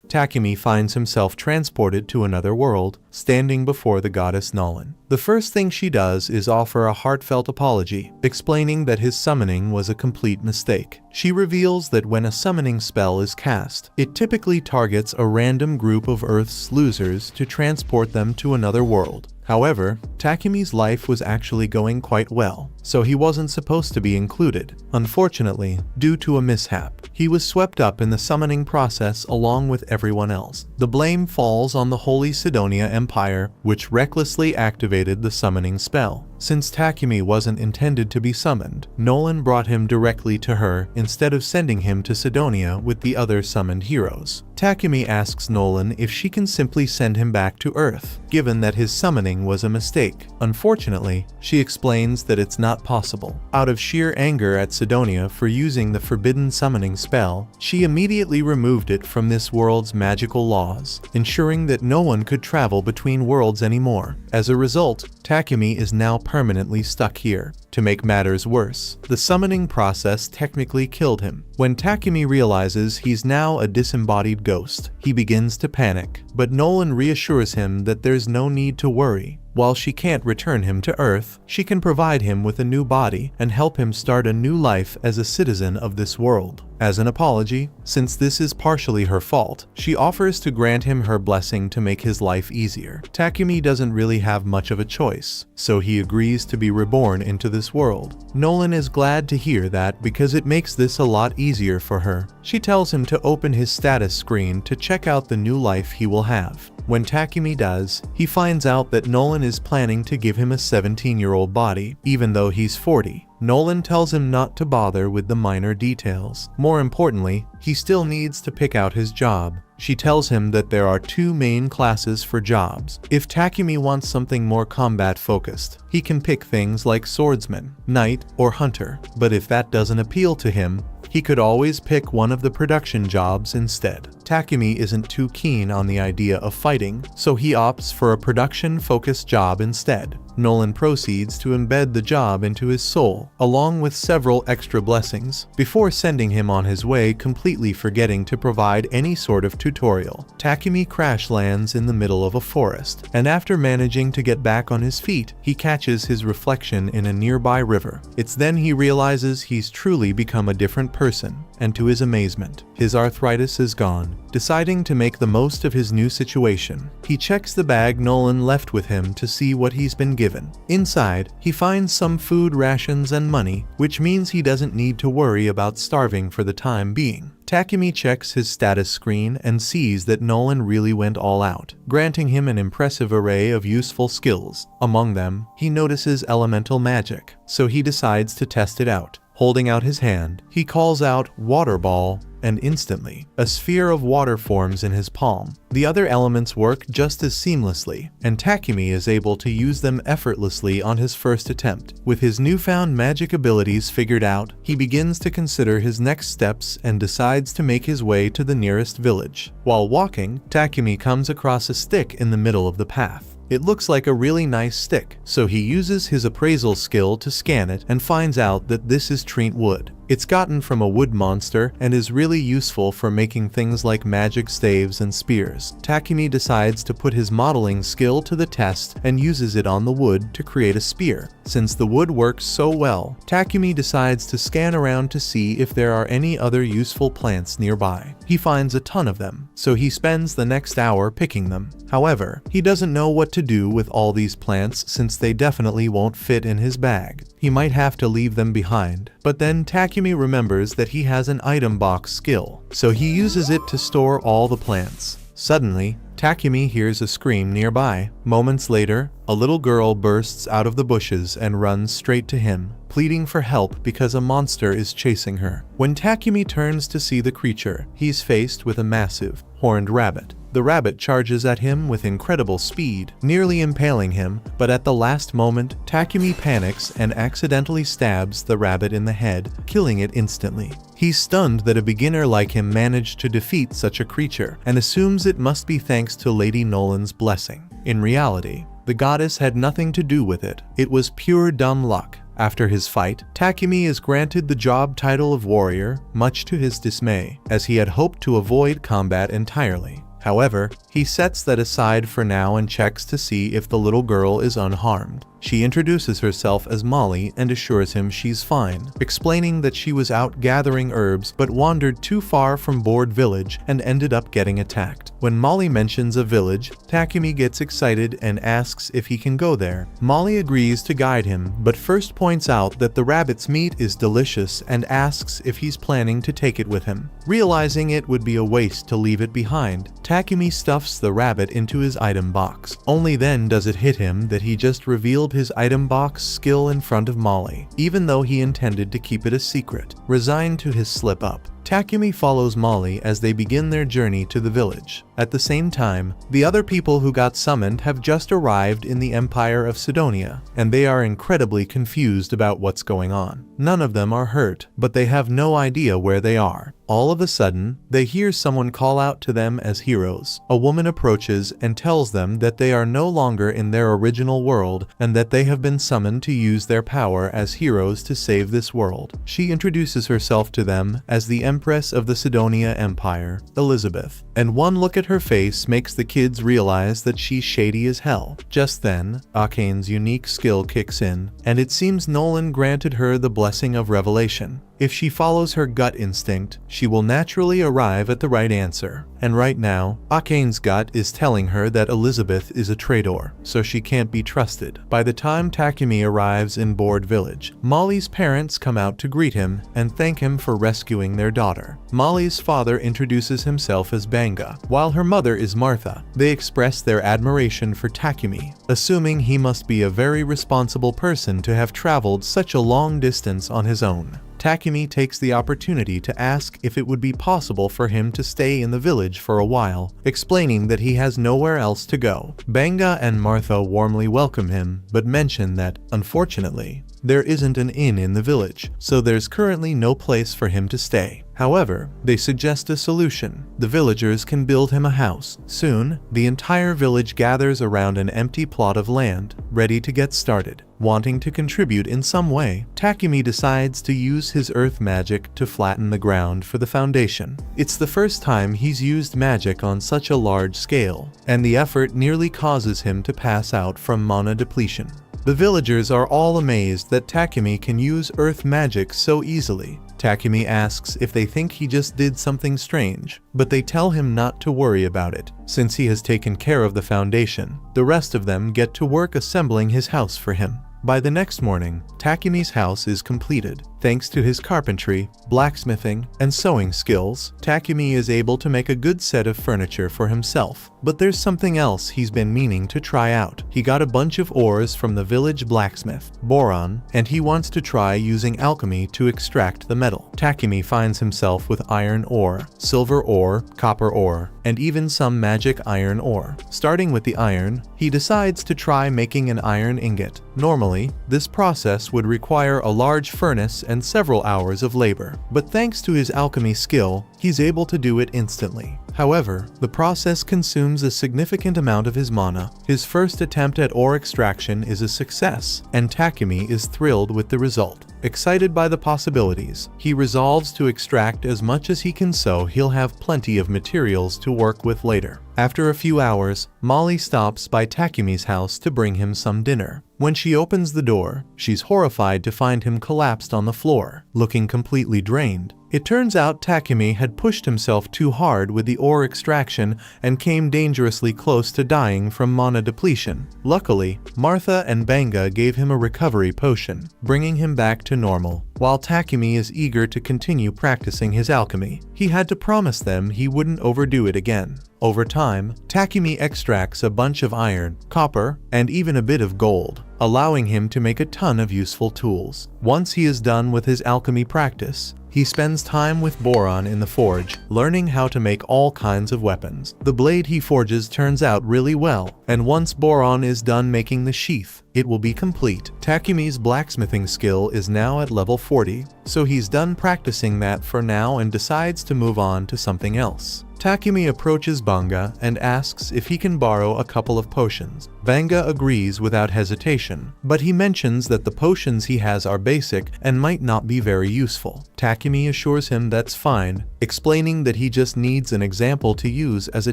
Takumi finds himself transported to another world, standing before the goddess Nolan. The first thing she does is offer a heartfelt apology, explaining that his summoning was a complete mistake. She reveals that when a summoning spell is cast, it typically targets a random group of Earth's losers to transport them to another world. However, Takumi's life was actually going quite well, so he wasn't supposed to be included. Unfortunately, due to a mishap, he was swept up in the summoning process along with everyone else. The blame falls on the Holy Sidonia Empire, which recklessly activated the summoning spell. Since Takumi wasn't intended to be summoned, Nolan brought him directly to her instead of sending him to Sidonia with the other summoned heroes. Takumi asks Nolan if she can simply send him back to Earth, given that his summoning was a mistake. Unfortunately, she explains that it's not possible. Out of sheer anger at Sidonia for using the forbidden summoning spell, she immediately removed it from this world's magical laws, ensuring that no one could travel between worlds anymore. As a result, Takumi is now permanently stuck here. To make matters worse, the summoning process technically killed him. When Takumi realizes he's now a disembodied ghost, he begins to panic, but Nolan reassures him that there's no need to worry. While she can't return him to Earth, she can provide him with a new body and help him start a new life as a citizen of this world. As an apology, since this is partially her fault, she offers to grant him her blessing to make his life easier. Takumi doesn't really have much of a choice, so he agrees to be reborn into this world. Nolan is glad to hear that because it makes this a lot easier for her. She tells him to open his status screen to check out the new life he will have. When Takumi does, he finds out that Nolan is planning to give him a 17-year-old body, even though he's 40. Nolan tells him not to bother with the minor details. More importantly, he still needs to pick out his job. She tells him that there are two main classes for jobs. If Takumi wants something more combat-focused, he can pick things like swordsman, knight, or hunter. But if that doesn't appeal to him, he could always pick one of the production jobs instead. Takumi isn't too keen on the idea of fighting, so he opts for a production-focused job instead. Nolan proceeds to embed the job into his soul, along with several extra blessings, before sending him on his way, completely forgetting to provide any sort of tutorial. Takumi crash lands in the middle of a forest, and after managing to get back on his feet, he catches his reflection in a nearby river. It's then he realizes he's truly become a different person, and to his amazement, his arthritis is gone. Deciding to make the most of his new situation, he checks the bag Nolan left with him to see what he's been given. Inside, he finds some food rations and money, which means he doesn't need to worry about starving for the time being. Takumi checks his status screen and sees that Nolan really went all out, granting him an impressive array of useful skills. Among them, he notices elemental magic, so he decides to test it out. Holding out his hand, he calls out "Water Ball," and instantly, a sphere of water forms in his palm. The other elements work just as seamlessly, and Takumi is able to use them effortlessly on his first attempt. With his newfound magic abilities figured out, he begins to consider his next steps and decides to make his way to the nearest village. While walking, Takumi comes across a stick in the middle of the path. It looks like a really nice stick, so he uses his appraisal skill to scan it and finds out that this is Trent wood. It's gotten from a wood monster and is really useful for making things like magic staves and spears. Takumi decides to put his modeling skill to the test and uses it on the wood to create a spear. Since the wood works so well, Takumi decides to scan around to see if there are any other useful plants nearby. He finds a ton of them, so he spends the next hour picking them. However, he doesn't know what to do with all these plants since they definitely won't fit in his bag. He might have to leave them behind. But then Takumi remembers that he has an item box skill, so he uses it to store all the plants. Suddenly, Takumi hears a scream nearby. Moments later, a little girl bursts out of the bushes and runs straight to him, pleading for help because a monster is chasing her. When Takumi turns to see the creature, he's faced with a massive, horned rabbit. The rabbit charges at him with incredible speed, nearly impaling him, but at the last moment, Takumi panics and accidentally stabs the rabbit in the head, killing it instantly. He's stunned that a beginner like him managed to defeat such a creature, and assumes it must be thanks to Lady Nolan's blessing. In reality, the goddess had nothing to do with it. It was pure dumb luck. After his fight, Takumi is granted the job title of warrior, much to his dismay, as he had hoped to avoid combat entirely. However, he sets that aside for now and checks to see if the little girl is unharmed. She introduces herself as Molly and assures him she's fine, explaining that she was out gathering herbs but wandered too far from Board Village and ended up getting attacked. When Molly mentions a village, Takumi gets excited and asks if he can go there. Molly agrees to guide him, but first points out that the rabbit's meat is delicious and asks if he's planning to take it with him. Realizing it would be a waste to leave it behind, Takumi stuffs the rabbit into his item box. Only then does it hit him that he just revealed his item box skill in front of Molly, even though he intended to keep it a secret. Resigned to his slip-up, Takumi follows Molly as they begin their journey to the village. At the same time, the other people who got summoned have just arrived in the Empire of Sidonia, and they are incredibly confused about what's going on. None of them are hurt, but they have no idea where they are. All of a sudden, they hear someone call out to them as heroes. A woman approaches and tells them that they are no longer in their original world and that they have been summoned to use their power as heroes to save this world. She introduces herself to them as the Empress of the Sidonia Empire, Elizabeth, and one look at her face makes the kids realize that she's shady as hell. Just then, Akane's unique skill kicks in, and it seems Nolan granted her the blessing of revelation. If she follows her gut instinct, she will naturally arrive at the right answer. And right now, Akane's gut is telling her that Elizabeth is a traitor, so she can't be trusted. By the time Takumi arrives in Board Village, Molly's parents come out to greet him and thank him for rescuing their daughter. Molly's father introduces himself as Banga, while her mother is Martha. They express their admiration for Takumi, assuming he must be a very responsible person to have traveled such a long distance on his own. Takumi takes the opportunity to ask if it would be possible for him to stay in the village for a while, explaining that he has nowhere else to go. Banga and Martha warmly welcome him, but mention that, unfortunately, there isn't an inn in the village, so there's currently no place for him to stay. However, they suggest a solution. The villagers can build him a house. Soon, the entire village gathers around an empty plot of land, ready to get started. Wanting to contribute in some way, Takumi decides to use his earth magic to flatten the ground for the foundation. It's the first time he's used magic on such a large scale, and the effort nearly causes him to pass out from mana depletion. The villagers are all amazed that Takumi can use earth magic so easily. Takumi asks if they think he just did something strange, but they tell him not to worry about it, since he has taken care of the foundation. The rest of them get to work assembling his house for him. By the next morning, Takumi's house is completed. Thanks to his carpentry, blacksmithing, and sewing skills, Takumi is able to make a good set of furniture for himself. But there's something else he's been meaning to try out. He got a bunch of ores from the village blacksmith, Boron, and he wants to try using alchemy to extract the metal. Takumi finds himself with iron ore, silver ore, copper ore, and even some magic iron ore. Starting with the iron, he decides to try making an iron ingot. Normally, this process would require a large furnace and several hours of labor, but thanks to his alchemy skill, he's able to do it instantly. However, the process consumes a significant amount of his mana. His first attempt at ore extraction is a success, and Takumi is thrilled with the result. Excited by the possibilities, he resolves to extract as much as he can so he'll have plenty of materials to work with later. After a few hours, Molly stops by Takumi's house to bring him some dinner. When she opens the door, she's horrified to find him collapsed on the floor, looking completely drained. It turns out Takumi had pushed himself too hard with the ore extraction and came dangerously close to dying from mana depletion. Luckily, Martha and Banga gave him a recovery potion, bringing him back to normal. While Takumi is eager to continue practicing his alchemy, he had to promise them he wouldn't overdo it again. Over time, Takumi extracts a bunch of iron, copper, and even a bit of gold, allowing him to make a ton of useful tools. Once he is done with his alchemy practice, he spends time with Boron in the forge, learning how to make all kinds of weapons. The blade he forges turns out really well, and once Boron is done making the sheath, it will be complete. Takumi's blacksmithing skill is now at level 40, so he's done practicing that for now and decides to move on to something else. Takumi approaches Banga and asks if he can borrow a couple of potions. Banga agrees without hesitation, but he mentions that the potions he has are basic and might not be very useful. Takumi assures him that's fine, explaining that he just needs an example to use as a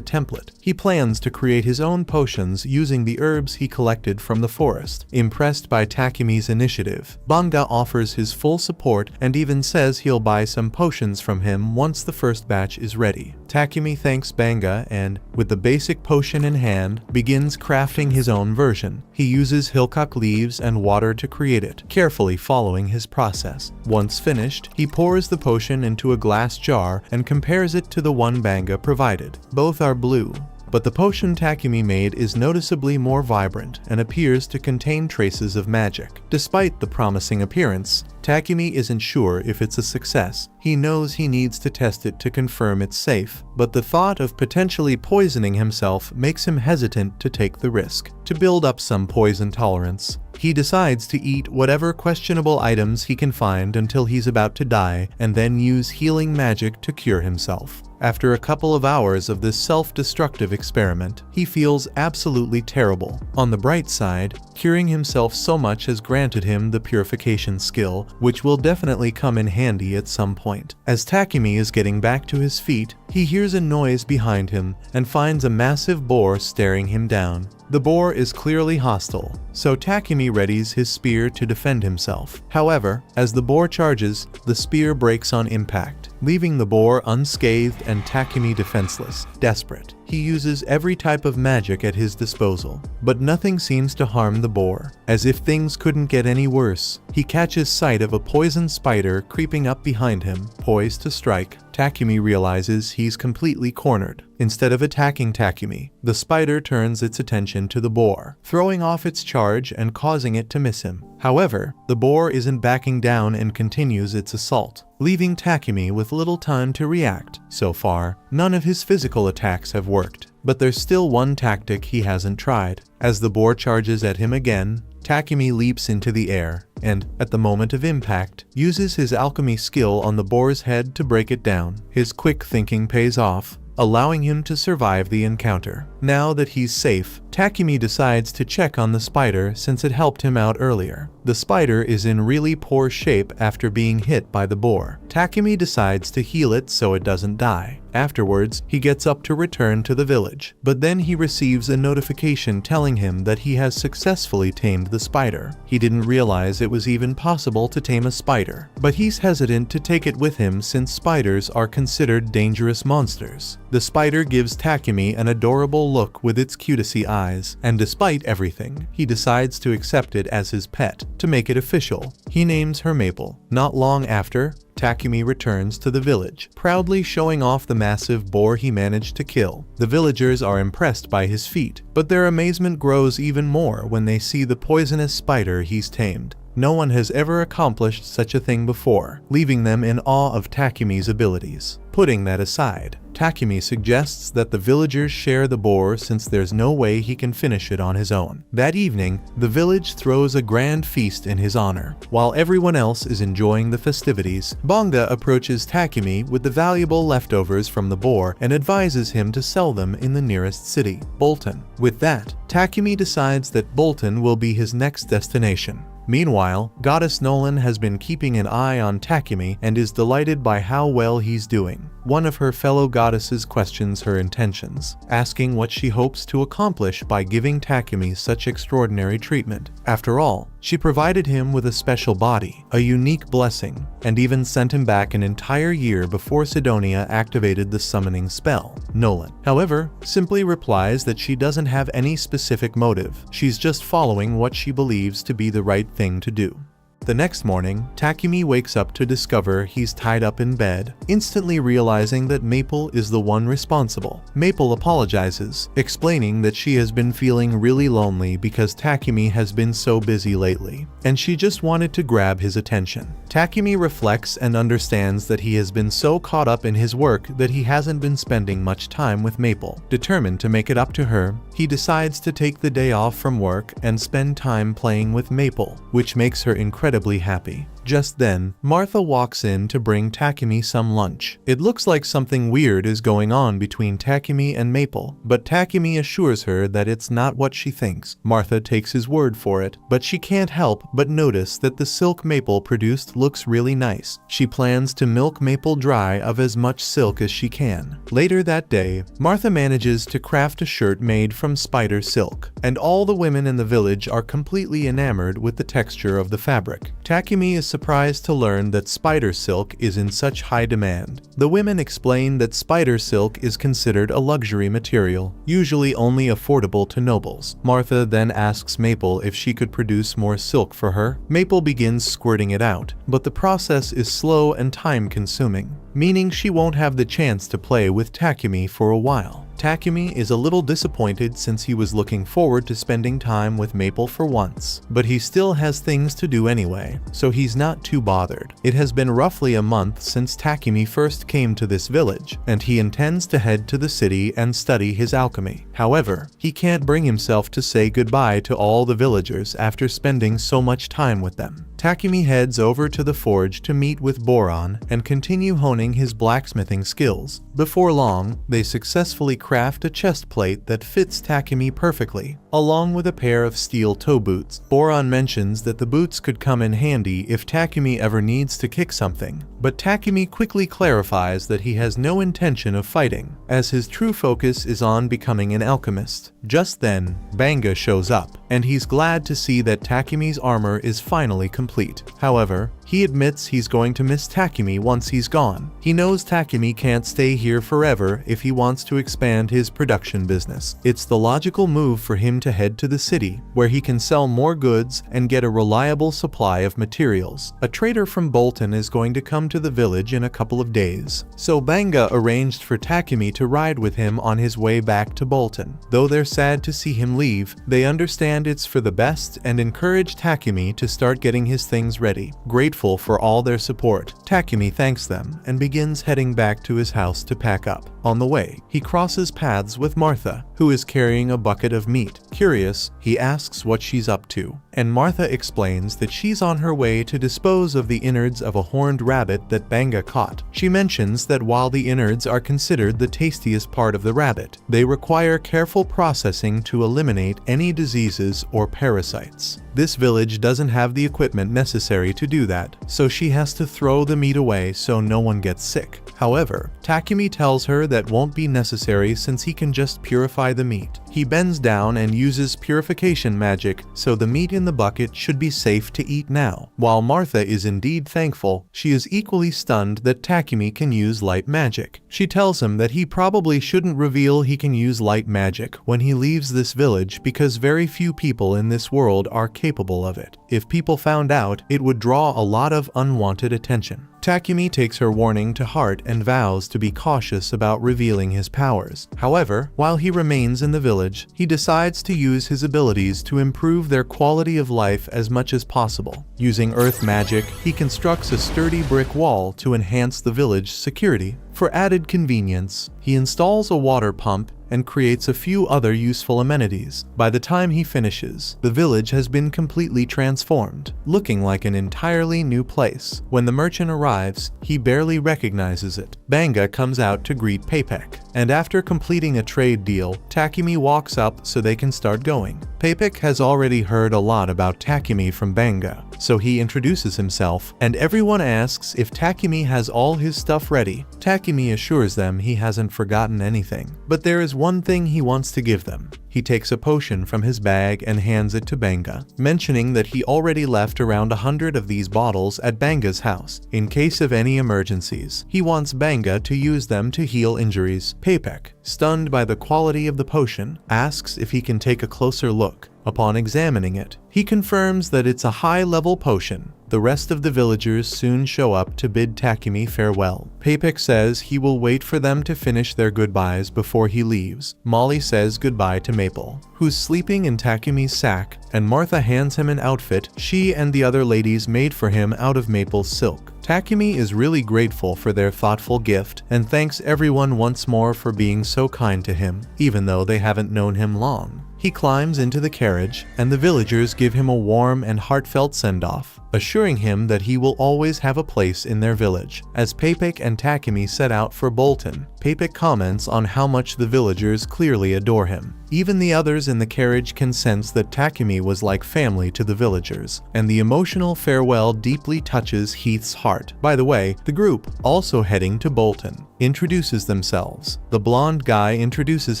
template. He plans to create his own potions using the herbs he collected from the forest. Impressed by Takumi's initiative, Banga offers his full support and even says he'll buy some potions from him once the first batch is ready. Takumi thanks Banga and, with the basic potion in hand, begins crafting his own version. He uses hillock leaves and water to create it, carefully following his process. Once finished, he pours the potion into a glass jar and compares it to the one Banga provided. Both are blue, but the potion Takumi made is noticeably more vibrant and appears to contain traces of magic. Despite the promising appearance, Takumi isn't sure if it's a success. He knows he needs to test it to confirm it's safe, but the thought of potentially poisoning himself makes him hesitant to take the risk. To build up some poison tolerance, he decides to eat whatever questionable items he can find until he's about to die, and then use healing magic to cure himself. After a couple of hours of this self-destructive experiment, he feels absolutely terrible. On the bright side, curing himself so much has granted him the purification skill, which will definitely come in handy at some point. As Takumi is getting back to his feet, he hears a noise behind him and finds a massive boar staring him down. The boar is clearly hostile, so Takumi readies his spear to defend himself. However, as the boar charges, the spear breaks on impact, leaving the boar unscathed and Takumi defenseless. Desperate, he uses every type of magic at his disposal, but nothing seems to harm the boar. As if things couldn't get any worse, he catches sight of a poison spider creeping up behind him, poised to strike. Takumi realizes he's completely cornered. Instead of attacking Takumi, the spider turns its attention to the boar, throwing off its charge and causing it to miss him. However, the boar isn't backing down and continues its assault, leaving Takumi with little time to react. So far, none of his physical attacks have worked, but there's still one tactic he hasn't tried. As the boar charges at him again, Takumi leaps into the air and, at the moment of impact, uses his alchemy skill on the boar's head to break it down. His quick thinking pays off, allowing him to survive the encounter. Now that he's safe, Takumi decides to check on the spider since it helped him out earlier. The spider is in really poor shape after being hit by the boar. Takumi decides to heal it so it doesn't die. Afterwards, he gets up to return to the village, but then he receives a notification telling him that he has successfully tamed the spider. He didn't realize it was even possible to tame a spider, but he's hesitant to take it with him since spiders are considered dangerous monsters. The spider gives Takumi an adorable look with its cutesy eyes, and despite everything, he decides to accept it as his pet. To make it official, he names her Maple. Not long after, Takumi returns to the village, proudly showing off the massive boar he managed to kill. The villagers are impressed by his feat, but their amazement grows even more when they see the poisonous spider he's tamed. No one has ever accomplished such a thing before, leaving them in awe of Takumi's abilities. Putting that aside, Takumi suggests that the villagers share the boar since there's no way he can finish it on his own. That evening, the village throws a grand feast in his honor. While everyone else is enjoying the festivities, Banga approaches Takumi with the valuable leftovers from the boar and advises him to sell them in the nearest city, Bolton. With that, Takumi decides that Bolton will be his next destination. Meanwhile, Goddess Nolan has been keeping an eye on Takumi and is delighted by how well he's doing. One of her fellow goddesses questions her intentions, asking what she hopes to accomplish by giving Takumi such extraordinary treatment. After all, she provided him with a special body, a unique blessing, and even sent him back an entire year before Sidonia activated the summoning spell. Nolan, however, simply replies that she doesn't have any specific motive. She's just following what she believes to be the right thing to do. The next morning, Takumi wakes up to discover he's tied up in bed, instantly realizing that Maple is the one responsible. Maple apologizes, explaining that she has been feeling really lonely because Takumi has been so busy lately, and she just wanted to grab his attention. Takumi reflects and understands that he has been so caught up in his work that he hasn't been spending much time with Maple. Determined to make it up to her, he decides to take the day off from work and spend time playing with Maple, which makes her incredibly happy. Just then, Martha walks in to bring Takumi some lunch. It looks like something weird is going on between Takumi and Maple, but Takumi assures her that it's not what she thinks. Martha takes his word for it, but she can't help but notice that the silk Maple produced looks really nice. She plans to milk Maple dry of as much silk as she can. Later that day, Martha manages to craft a shirt made from spider silk, and all the women in the village are completely enamored with the texture of the fabric. Takumi is surprised to learn that spider silk is in such high demand. The women explain that spider silk is considered a luxury material, usually only affordable to nobles. Martha then asks Maple if she could produce more silk for her. Maple begins squirting it out, but the process is slow and time-consuming, meaning she won't have the chance to play with Takumi for a while. Takumi is a little disappointed since he was looking forward to spending time with Maple for once, but he still has things to do anyway, so he's not too bothered. It has been roughly a month since Takumi first came to this village, and he intends to head to the city and study his alchemy. However, he can't bring himself to say goodbye to all the villagers after spending so much time with them. Takumi heads over to the forge to meet with Boron and continue honing his blacksmithing skills. Before long, they successfully craft a chest plate that fits Takumi perfectly, along with a pair of steel toe boots. Boron mentions that the boots could come in handy if Takumi ever needs to kick something, but Takumi quickly clarifies that he has no intention of fighting, as his true focus is on becoming an alchemist. Just then, Banga shows up, and he's glad to see that Takumi's armor is finally complete. However, he admits he's going to miss Takumi once he's gone. He knows Takumi can't stay here forever if he wants to expand his production business. It's the logical move for him to head to the city, where he can sell more goods and get a reliable supply of materials. A trader from Bolton is going to come to the village in a couple of days, so Banga arranged for Takumi to ride with him on his way back to Bolton. Though they're sad to see him leave, they understand it's for the best and encourage Takumi to start getting his things ready. Grateful for all their support, Takumi thanks them and begins heading back to his house to pack up. On the way, he crosses paths with Martha, who is carrying a bucket of meat. Curious, he asks what she's up to, and Martha explains that she's on her way to dispose of the innards of a horned rabbit that Banga caught. She mentions that while the innards are considered the tastiest part of the rabbit, they require careful processing to eliminate any diseases or parasites. This village doesn't have the equipment necessary to do that, so she has to throw the meat away so no one gets sick. However, Takumi tells her that won't be necessary since he can just purify the meat. He bends down and uses purification magic, so the meat in the bucket should be safe to eat now. While Martha is indeed thankful, she is equally stunned that Takumi can use light magic. She tells him that he probably shouldn't reveal he can use light magic when he leaves this village because very few people in this world are capable of it. If people found out, it would draw a lot of unwanted attention. Takumi takes her warning to heart and vows to be cautious about revealing his powers. However, while he remains in the village, he decides to use his abilities to improve their quality of life as much as possible. Using earth magic, he constructs a sturdy brick wall to enhance the village's security. For added convenience, he installs a water pump and creates a few other useful amenities. By the time he finishes, the village has been completely transformed, looking like an entirely new place. When the merchant arrives, he barely recognizes it. Banga comes out to greet Papek, and after completing a trade deal, Takumi walks up so they can start going. Papek has already heard a lot about Takumi from Banga, so he introduces himself, and everyone asks if Takumi has all his stuff ready. Takumi assures them he hasn't forgotten anything, but there is one thing he wants to give them. He takes a potion from his bag and hands it to Banga, mentioning that he already left around 100 of these bottles at Banga's house, in case of any emergencies. He wants Banga to use them to heal injuries. Papek, stunned by the quality of the potion, asks if he can take a closer look. Upon examining it, he confirms that it's a high-level potion. the rest of the villagers soon show up to bid Takumi farewell. Papik says he will wait for them to finish their goodbyes before he leaves. Molly says goodbye to Maple, who's sleeping in Takumi's sack, and Martha hands him an outfit she and the other ladies made for him out of Maple's silk. Takumi is really grateful for their thoughtful gift and thanks everyone once more for being so kind to him, even though they haven't known him long. He climbs into the carriage, and the villagers give him a warm and heartfelt send-off, assuring him that he will always have a place in their village. As Papik and Takumi set out for Bolton, Papik comments on how much the villagers clearly adore him. Even the others in the carriage can sense that Takumi was like family to the villagers, and the emotional farewell deeply touches Heath's heart. By the way, the group, also heading to Bolton, introduces themselves. The blonde guy introduces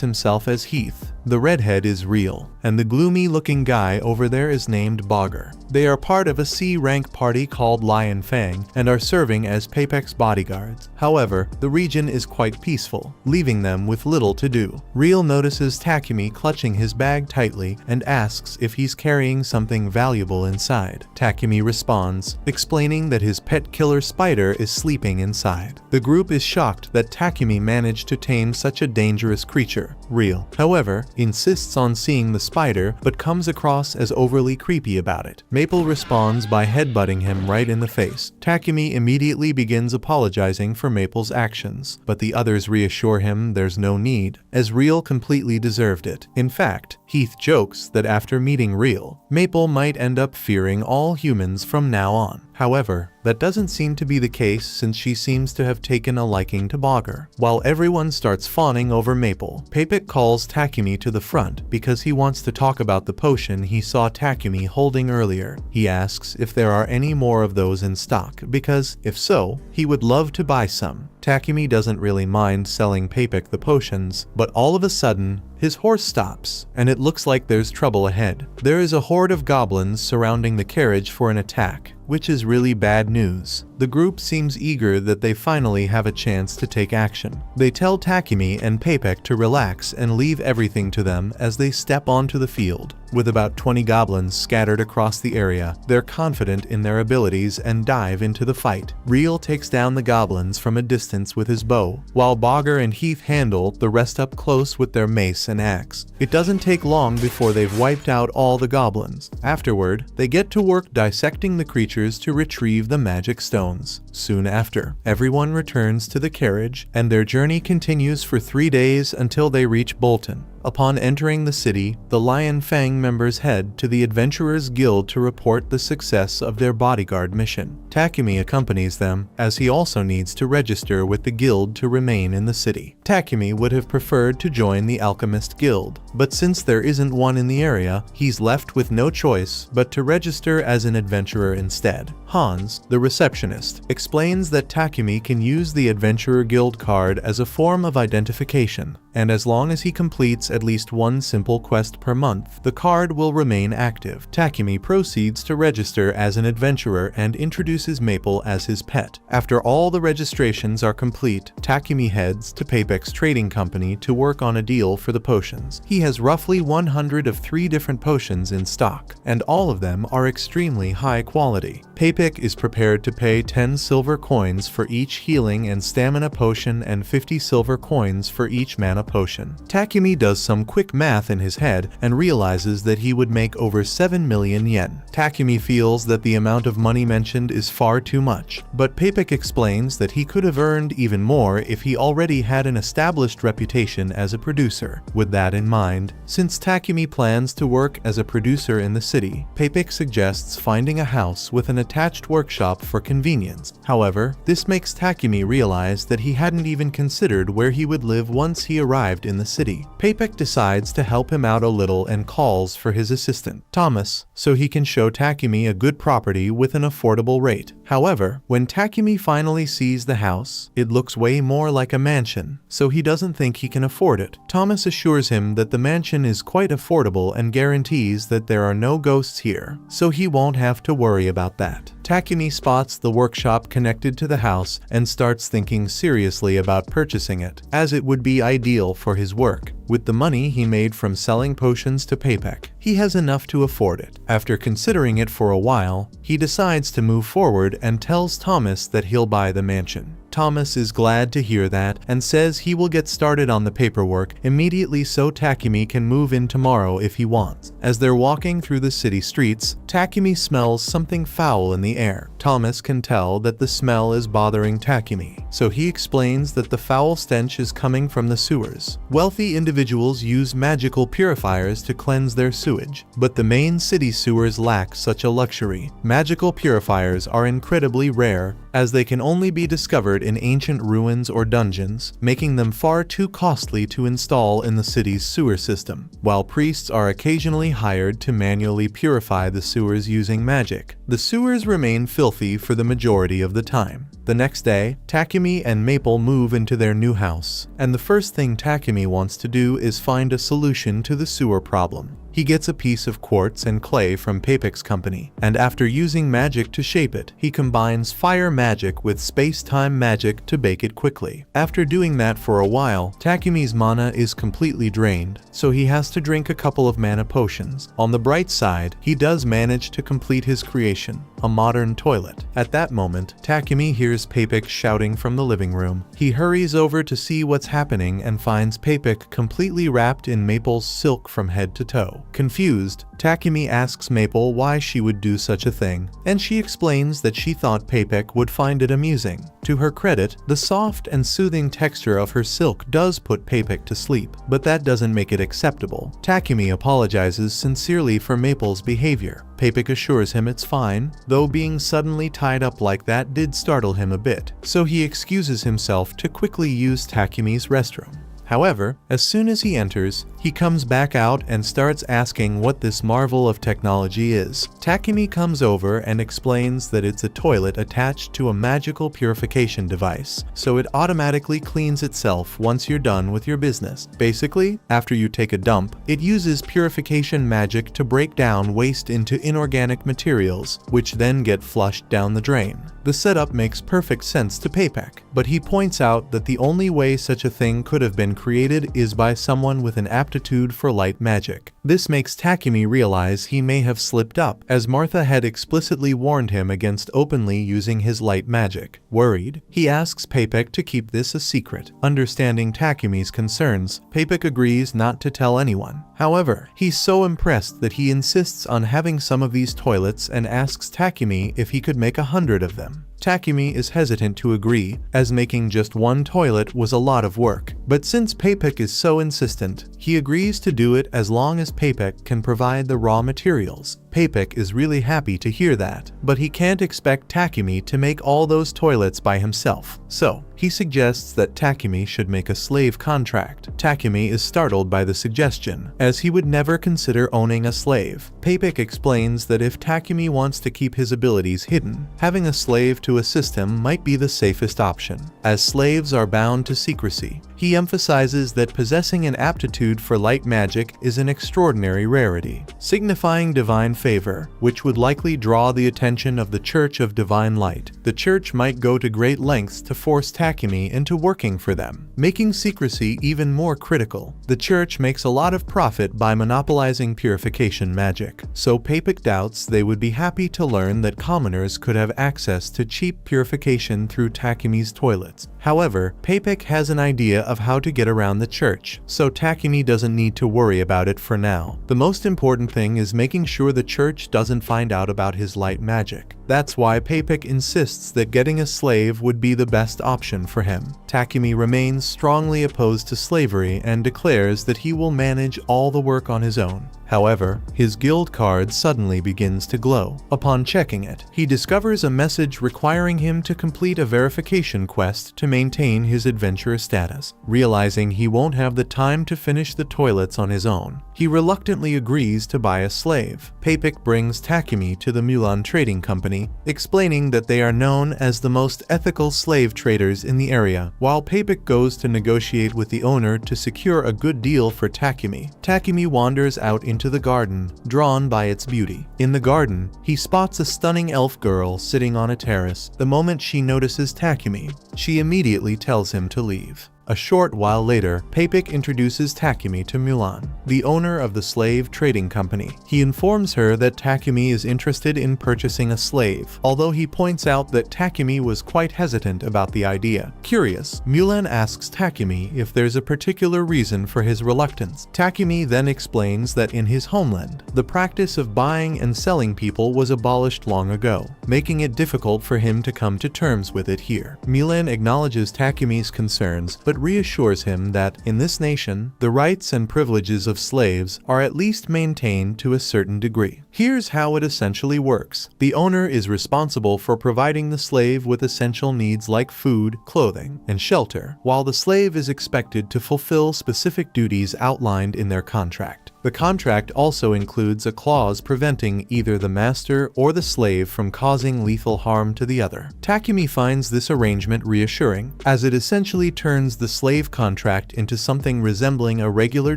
himself as Heath. The redhead is Real, and the gloomy-looking guy over there is named Bogger. They are part of a C-rank party called Lion Fang and are serving as Papik's bodyguards. However, the region is quite peaceful, leaving them with little to do. Real notices Takumi clutching his bag tightly and asks if he's carrying something valuable inside. Takumi responds, explaining that his pet killer spider is sleeping inside. The group is shocked that Takumi managed to tame such a dangerous creature. Real, however, insists on seeing the spider but comes across as overly creepy about it. Maple responds by headbutting him right in the face. Takumi immediately begins apologizing for Maple's actions, but the others reassure him there's no need, as Real completely deserved it. In fact, Heath jokes that after meeting Real, Maple might end up fearing all humans from now on. However, that doesn't seem to be the case since she seems to have taken a liking to Bogger. While everyone starts fawning over Maple, Papik calls Takumi to the front because he wants to talk about the potion he saw Takumi holding earlier. He asks if there are any more of those in stock because, if so, he would love to buy some. Takumi doesn't really mind selling Papik the potions, but all of a sudden, his horse stops, and it looks like there's trouble ahead. There is a horde of goblins surrounding the carriage for an attack, which is really bad news. The group seems eager that they finally have a chance to take action. They tell Takumi and Papik to relax and leave everything to them as they step onto the field. With about 20 goblins scattered across the area, they're confident in their abilities and dive into the fight. Real takes down the goblins from a distance with his bow, while Bogger and Heath handle the rest up close with their mace and axe. It doesn't take long before they've wiped out all the goblins. Afterward, they get to work dissecting the creatures to retrieve the magic stones. Soon after, everyone returns to the carriage, and their journey continues for 3 days until they reach Bolton. Upon entering the city, the Lion Fang members head to the Adventurers Guild to report the success of their bodyguard mission. Takumi accompanies them, as he also needs to register with the guild to remain in the city. Takumi would have preferred to join the Alchemist Guild, but since there isn't one in the area, he's left with no choice but to register as an adventurer instead. Hans, the receptionist, explains that Takumi can use the Adventurer Guild card as a form of identification, and as long as he completes at least one simple quest per month, the card will remain active. Takumi proceeds to register as an adventurer and introduces Maple as his pet. After all the registrations are complete, Takumi heads to Papik's trading company to work on a deal for the potions. He has roughly 100 of 3 different potions in stock, and all of them are extremely high quality. Papik is prepared to pay 10 silver coins for each healing and stamina potion and 50 silver coins for each mana potion. Takumi does some quick math in his head and realizes that he would make over 7 million yen. Takumi feels that the amount of money mentioned is far too much, but Papik explains that he could have earned even more if he already had an established reputation as a producer. With that in mind, since Takumi plans to work as a producer in the city, Papik suggests finding a house with an attached workshop for convenience. However, this makes Takumi realize that he hadn't even considered where he would live once he arrived in the city. Papik decides to help him out a little and calls for his assistant, Thomas, so he can show Takumi a good property with an affordable rate. However, when Takumi finally sees the house, it looks way more like a mansion, so he doesn't think he can afford it. Thomas assures him that the mansion is quite affordable and guarantees that there are no ghosts here, so he won't have to worry about that. Takumi spots the workshop connected to the house and starts thinking seriously about purchasing it, as it would be ideal for his work. With the money he made from selling potions to Papek, he has enough to afford it. After considering it for a while, he decides to move forward and tells Thomas that he'll buy the mansion. Thomas is glad to hear that and says he will get started on the paperwork immediately so Takumi can move in tomorrow if he wants. As they're walking through the city streets, Takumi smells something foul in the air. Thomas can tell that the smell is bothering Takumi, so he explains that the foul stench is coming from the sewers. Wealthy individuals use magical purifiers to cleanse their sewage, but the main city sewers lack such a luxury. Magical purifiers are incredibly rare, as they can only be discovered in ancient ruins or dungeons, making them far too costly to install in the city's sewer system, while priests are occasionally hired to manually purify the sewers using magic. The sewers remain filthy for the majority of the time. The next day, Takumi and Maple move into their new house, and the first thing Takumi wants to do is find a solution to the sewer problem. He gets a piece of quartz and clay from Papek's company, and after using magic to shape it, he combines fire magic with space-time magic to bake it quickly. After doing that for a while, Takumi's mana is completely drained, so he has to drink a couple of mana potions. On the bright side, he does manage to complete his creation, a modern toilet. At that moment, Takumi hears Papek shouting from the living room. He hurries over to see what's happening and finds Papek completely wrapped in Maple's silk from head to toe. Confused, Takumi asks Maple why she would do such a thing, and she explains that she thought Papek would find it amusing. To her credit, the soft and soothing texture of her silk does put Papek to sleep, but that doesn't make it acceptable. Takumi apologizes sincerely for Maple's behavior. Papek assures him it's fine, though being suddenly tied up like that did startle him a bit, so he excuses himself to quickly use Takumi's restroom. However, as soon as he enters, he comes back out and starts asking what this marvel of technology is. Takumi comes over and explains that it's a toilet attached to a magical purification device, so it automatically cleans itself once you're done with your business. Basically, after you take a dump, it uses purification magic to break down waste into inorganic materials, which then get flushed down the drain. The setup makes perfect sense to Papek, but he points out that the only way such a thing could have been created is by someone with an aptitude for light magic. This makes Takumi realize he may have slipped up, as Martha had explicitly warned him against openly using his light magic. Worried, he asks Papek to keep this a secret. Understanding Takumi's concerns, Papek agrees not to tell anyone. However, he's so impressed that he insists on having some of these toilets and asks Takumi if he could make 100 of them. Takumi is hesitant to agree, as making just one toilet was a lot of work. But since Papek is so insistent, he agrees to do it as long as Papek can provide the raw materials. Papek is really happy to hear that, but he can't expect Takumi to make all those toilets by himself. So, he suggests that Takumi should make a slave contract. Takumi is startled by the suggestion, as he would never consider owning a slave. Papek explains that if Takumi wants to keep his abilities hidden, having a slave to assist him might be the safest option, as slaves are bound to secrecy. He emphasizes that possessing an aptitude for light magic is an extraordinary rarity, signifying divine favor, which would likely draw the attention of the Church of Divine Light. The church might go to great lengths to force Takumi into working for them, making secrecy even more critical. The church makes a lot of profit by monopolizing purification magic, so Papek doubts they would be happy to learn that commoners could have access to cheap purification through Takumi's toilets. However, Papek has an idea of how to get around the church, so Takumi doesn't need to worry about it for now. The most important thing is making sure the church doesn't find out about his light magic. That's why Papek insists that getting a slave would be the best option for him. Takumi remains strongly opposed to slavery and declares that he will manage all the work on his own. However, his guild card suddenly begins to glow. Upon checking it, he discovers a message requiring him to complete a verification quest to maintain his adventurer status. Realizing he won't have the time to finish the toilets on his own, he reluctantly agrees to buy a slave. Papek brings Takumi to the Mulan Trading Company company, explaining that they are known as the most ethical slave traders in the area. While Papik goes to negotiate with the owner to secure a good deal for Takumi, Takumi wanders out into the garden, drawn by its beauty. In the garden, he spots a stunning elf girl sitting on a terrace. The moment she notices Takumi, she immediately tells him to leave. A short while later, Papik introduces Takumi to Mulan, the owner of the slave trading company. He informs her that Takumi is interested in purchasing a slave, although he points out that Takumi was quite hesitant about the idea. Curious, Mulan asks Takumi if there's a particular reason for his reluctance. Takumi then explains that in his homeland, the practice of buying and selling people was abolished long ago, making it difficult for him to come to terms with it here. Mulan acknowledges Takumi's concerns, but reassures him that, in this nation, the rights and privileges of slaves are at least maintained to a certain degree. Here's how it essentially works. The owner is responsible for providing the slave with essential needs like food, clothing, and shelter, while the slave is expected to fulfill specific duties outlined in their contract. The contract also includes a clause preventing either the master or the slave from causing lethal harm to the other. Takumi finds this arrangement reassuring, as it essentially turns the slave contract into something resembling a regular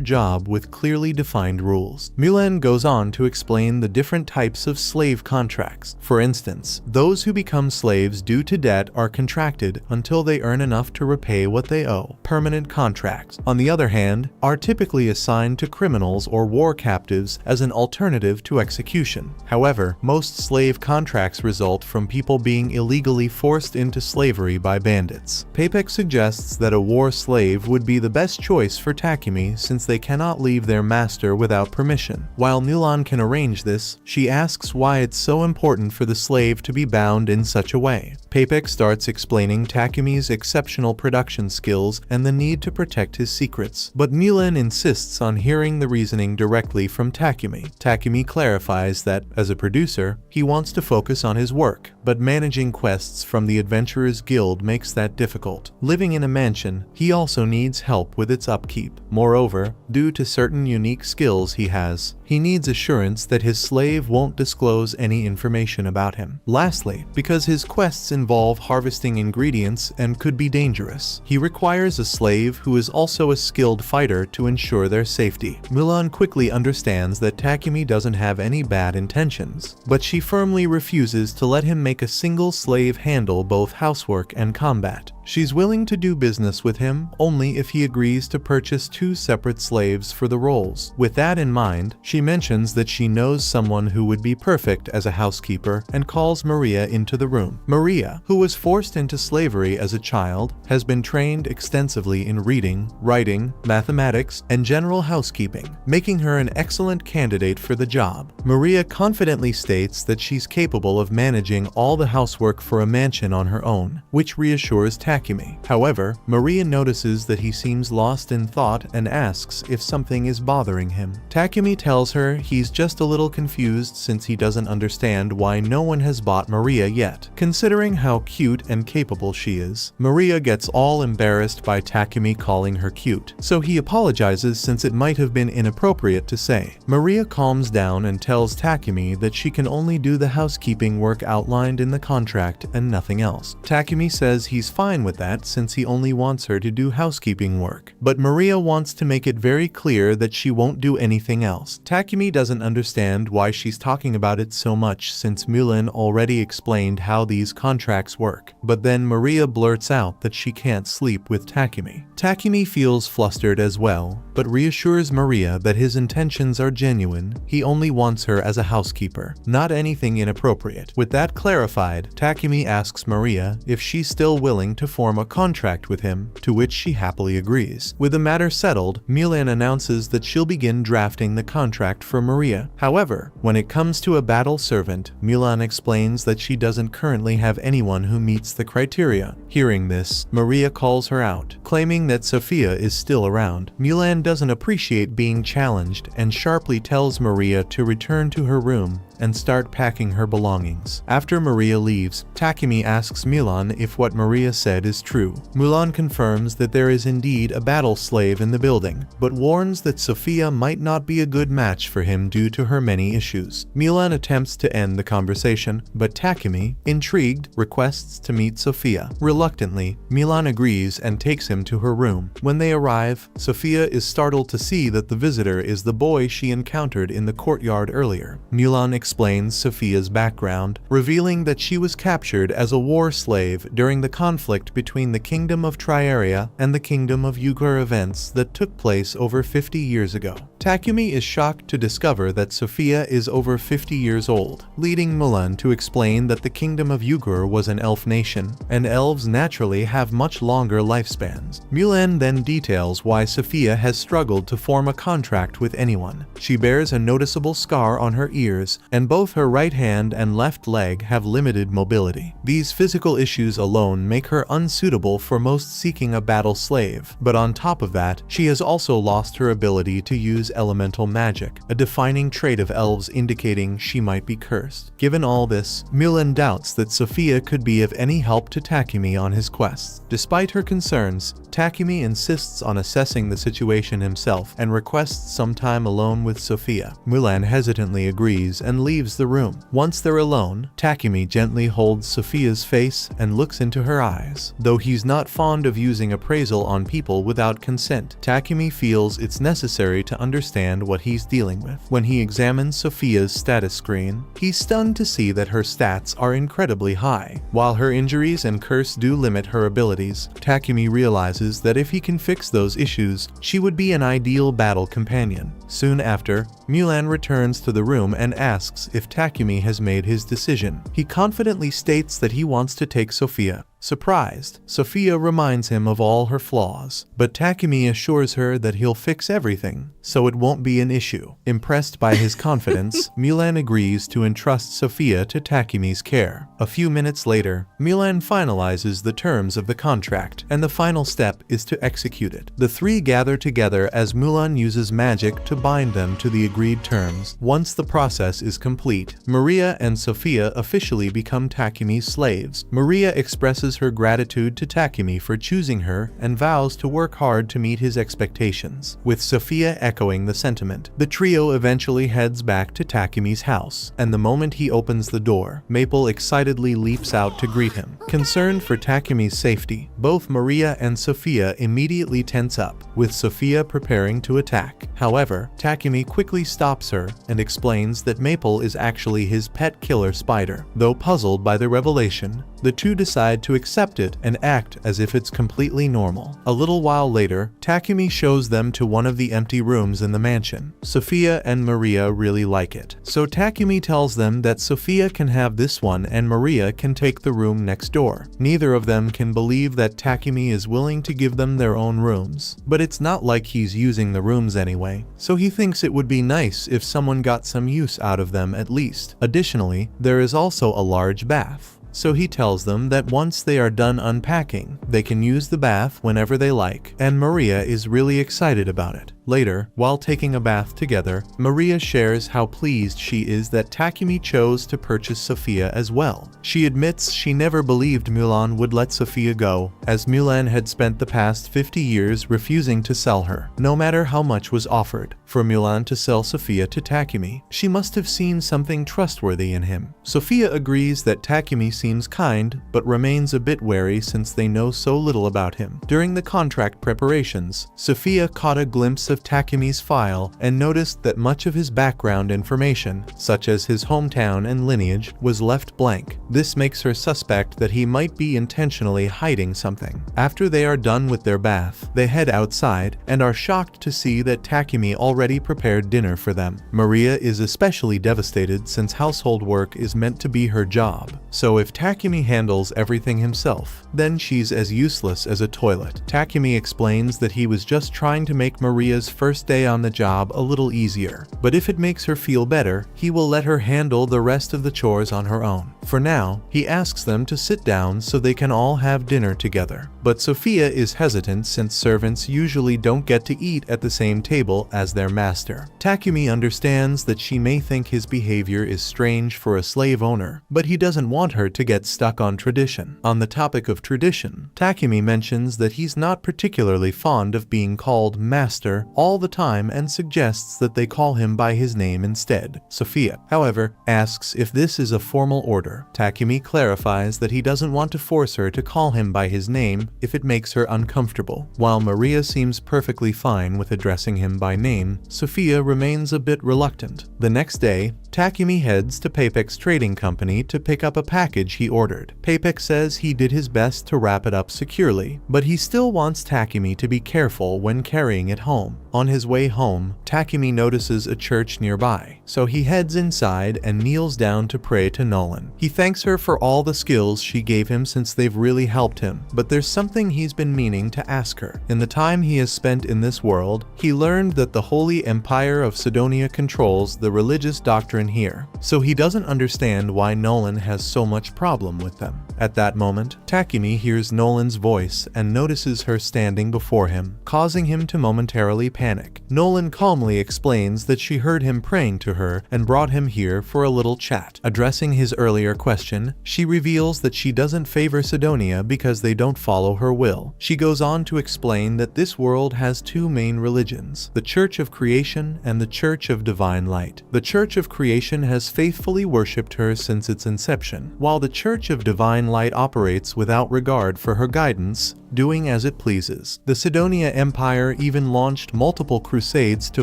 job with clearly defined rules. Mulan goes on to explain the different types of slave contracts. For instance, those who become slaves due to debt are contracted until they earn enough to repay what they owe. Permanent contracts, on the other hand, are typically assigned to criminals or war captives as an alternative to execution. However, most slave contracts result from people being illegally forced into slavery by bandits. Papik suggests that a war slave would be the best choice for Takumi since they cannot leave their master without permission. While Mulan can arrange this, she asks why it's so important for the slave to be bound in such a way. Papik starts explaining Takumi's exceptional production skills and the need to protect his secrets, but Mulan insists on hearing the reasoning directly from Takumi. Takumi clarifies that, as a producer, he wants to focus on his work, but managing quests from the Adventurers Guild makes that difficult. Living in a mansion, he also needs help with its upkeep. Moreover, due to certain unique skills he has, he needs assurance that his slave won't disclose any information about him. Lastly, because his quests involve harvesting ingredients and could be dangerous, he requires a slave who is also a skilled fighter to ensure their safety. Mulan quickly understands that Takumi doesn't have any bad intentions, but she firmly refuses to let him make a single slave handle both housework and combat. She's willing to do business with him only if he agrees to purchase 2 separate slaves for the roles. With that in mind, she mentions that she knows someone who would be perfect as a housekeeper and calls Maria into the room. Maria, who was forced into slavery as a child, has been trained extensively in reading, writing, mathematics, and general housekeeping, making her an excellent candidate for the job. Maria confidently states that she's capable of managing all the housework for a mansion on her own, which reassures Takumi. However, Maria notices that he seems lost in thought and asks if something is bothering him. Takumi tells her he's just a little confused since he doesn't understand why no one has bought Maria yet, considering how cute and capable she is. Maria gets all embarrassed by Takumi calling her cute, so he apologizes since it might have been inappropriate to say. Maria calms down and tells Takumi that she can only do the housekeeping work outlined in the contract and nothing else. Takumi says he's fine with that since he only wants her to do housekeeping work, but Maria wants to make it very clear that she won't do anything else. Takumi doesn't understand why she's talking about it so much since Mulan already explained how these contracts work, but then Maria blurts out that she can't sleep with Takumi. Takumi feels flustered as well, but reassures Maria that his intentions are genuine. He only wants her as a housekeeper, not anything inappropriate. With that clarified, Takumi asks Maria if she's still willing to form a contract with him, to which she happily agrees. With the matter settled, Mulan announces that she'll begin drafting the contract for Maria. However, when it comes to a battle servant, Mulan explains that she doesn't currently have anyone who meets the criteria. Hearing this, Maria calls her out, claiming that Sophia is still around. Mulan doesn't appreciate being challenged and sharply tells Maria to return to her room and start packing her belongings. After Maria leaves, Takumi asks Mulan if what Maria said is true. Mulan confirms that there is indeed a battle slave in the building, but warns that Sophia might not be a good match for him due to her many issues. Mulan attempts to end the conversation, but Takumi, intrigued, requests to meet Sophia. Reluctantly, Mulan agrees and takes him to her room. When they arrive, Sophia is startled to see that the visitor is the boy she encountered in the courtyard earlier. Mulan explains Sophia's background, revealing that she was captured as a war slave during the conflict between the Kingdom of Triaria and the Kingdom of Yugur events that took place over 50 years ago. Takumi is shocked to discover that Sophia is over 50 years old, leading Mulan to explain that the Kingdom of Yugur was an elf nation, and elves naturally have much longer lifespans. Mulan then details why Sophia has struggled to form a contract with anyone. She bears a noticeable scar on her ears, and both her right hand and left leg have limited mobility. These physical issues alone make her unsuitable for most seeking a battle slave, but on top of that, she has also lost her ability to use elemental magic, a defining trait of elves indicating she might be cursed. Given all this, Mulan doubts that Sophia could be of any help to Takumi on his quests. Despite her concerns, Takumi insists on assessing the situation himself and requests some time alone with Sophia. Mulan hesitantly agrees and leaves the room. Once they're alone, Takumi gently holds Sophia's face and looks into her eyes. Though he's not fond of using appraisal on people without consent, Takumi feels it's necessary to understand what he's dealing with. When he examines Sophia's status screen, he's stunned to see that her stats are incredibly high. While her injuries and curse do limit her abilities, Takumi realizes that if he can fix those issues, she would be an ideal battle companion. Soon after, Mulan returns to the room and asks if Takumi has made his decision. He confidently states that he wants to take Sophia. Surprised, Sophia reminds him of all her flaws, but Takumi assures her that he'll fix everything, so it won't be an issue. Impressed by his confidence, Mulan agrees to entrust Sophia to Takumi's care. A few minutes later, Mulan finalizes the terms of the contract, and the final step is to execute it. The three gather together as Mulan uses magic to bind them to the agreed terms. Once the process is complete, Maria and Sophia officially become Takumi's slaves. Maria expresses her gratitude to Takumi for choosing her and vows to work hard to meet his expectations. With Sophia echoing the sentiment, the trio eventually heads back to Takumi's house, and the moment he opens the door, Maple excitedly leaps out to greet him. Concerned for Takumi's safety, both Maria and Sophia immediately tense up, with Sophia preparing to attack. However, Takumi quickly stops her and explains that Maple is actually his pet killer spider. Though puzzled by the revelation, the two decide to accept it and act as if it's completely normal. A little while later, Takumi shows them to one of the empty rooms in the mansion. Sophia and Maria really like it, so Takumi tells them that Sophia can have this one and Maria can take the room next door. Neither of them can believe that Takumi is willing to give them their own rooms, but it's not like he's using the rooms anyway, so he thinks it would be nice if someone got some use out of them at least. Additionally, there is also a large bath. So he tells them that once they are done unpacking, they can use the bath whenever they like, and Maria is really excited about it. Later, while taking a bath together, Maria shares how pleased she is that Takumi chose to purchase Sophia as well. She admits she never believed Mulan would let Sophia go, as Mulan had spent the past 50 years refusing to sell her, no matter how much was offered. For Mulan to sell Sophia to Takumi, she must have seen something trustworthy in him. Sophia agrees that Takumi seems kind, but remains a bit wary since they know so little about him. During the contract preparations, Sophia caught a glimpse of Takumi's file and noticed that much of his background information, such as his hometown and lineage, was left blank. This makes her suspect that he might be intentionally hiding something. After they are done with their bath, they head outside and are shocked to see that Takumi already prepared dinner for them. Maria is especially devastated since household work is meant to be her job. So if Takumi handles everything himself, then she's as useless as a toilet. Takumi explains that he was just trying to make Maria's first day on the job a little easier, but if it makes her feel better, he will let her handle the rest of the chores on her own. For now, he asks them to sit down so they can all have dinner together. But Sophia is hesitant since servants usually don't get to eat at the same table as their master. Takumi understands that she may think his behavior is strange for a slave owner, but he doesn't want her to get stuck on tradition. On the topic of tradition, Takumi mentions that he's not particularly fond of being called master all the time and suggests that they call him by his name instead. Sophia, however, asks if this is a formal order. Takumi clarifies that he doesn't want to force her to call him by his name if it makes her uncomfortable. While Maria seems perfectly fine with addressing him by name, Sophia remains a bit reluctant. The next day, Takumi heads to Papek's trading company to pick up a package he ordered. Papek says he did his best to wrap it up securely, but he still wants Takumi to be careful when carrying it home. On his way home, Takumi notices a church nearby, so he heads inside and kneels down to pray to Nolan. He thanks her for all the skills she gave him since they've really helped him, but there's something he's been meaning to ask her. In the time he has spent in this world, he learned that the Holy Empire of Sidonia controls the religious doctrine here, so he doesn't understand why Nolan has so much problem with them. At that moment, Takumi hears Nolan's voice and notices her standing before him, causing him to momentarily panic. Nolan calmly explains that she heard him praying to her and brought him here for a little chat. Addressing his earlier question, she reveals that she doesn't favor Sidonia because they don't follow her will. She goes on to explain that this world has two main religions, the Church of Creation and the Church of Divine Light. The Church of Creation has faithfully worshipped her since its inception, while the Church of Divine Light operates without regard for her guidance, doing as it pleases. The Sidonia Empire even launched multiple crusades to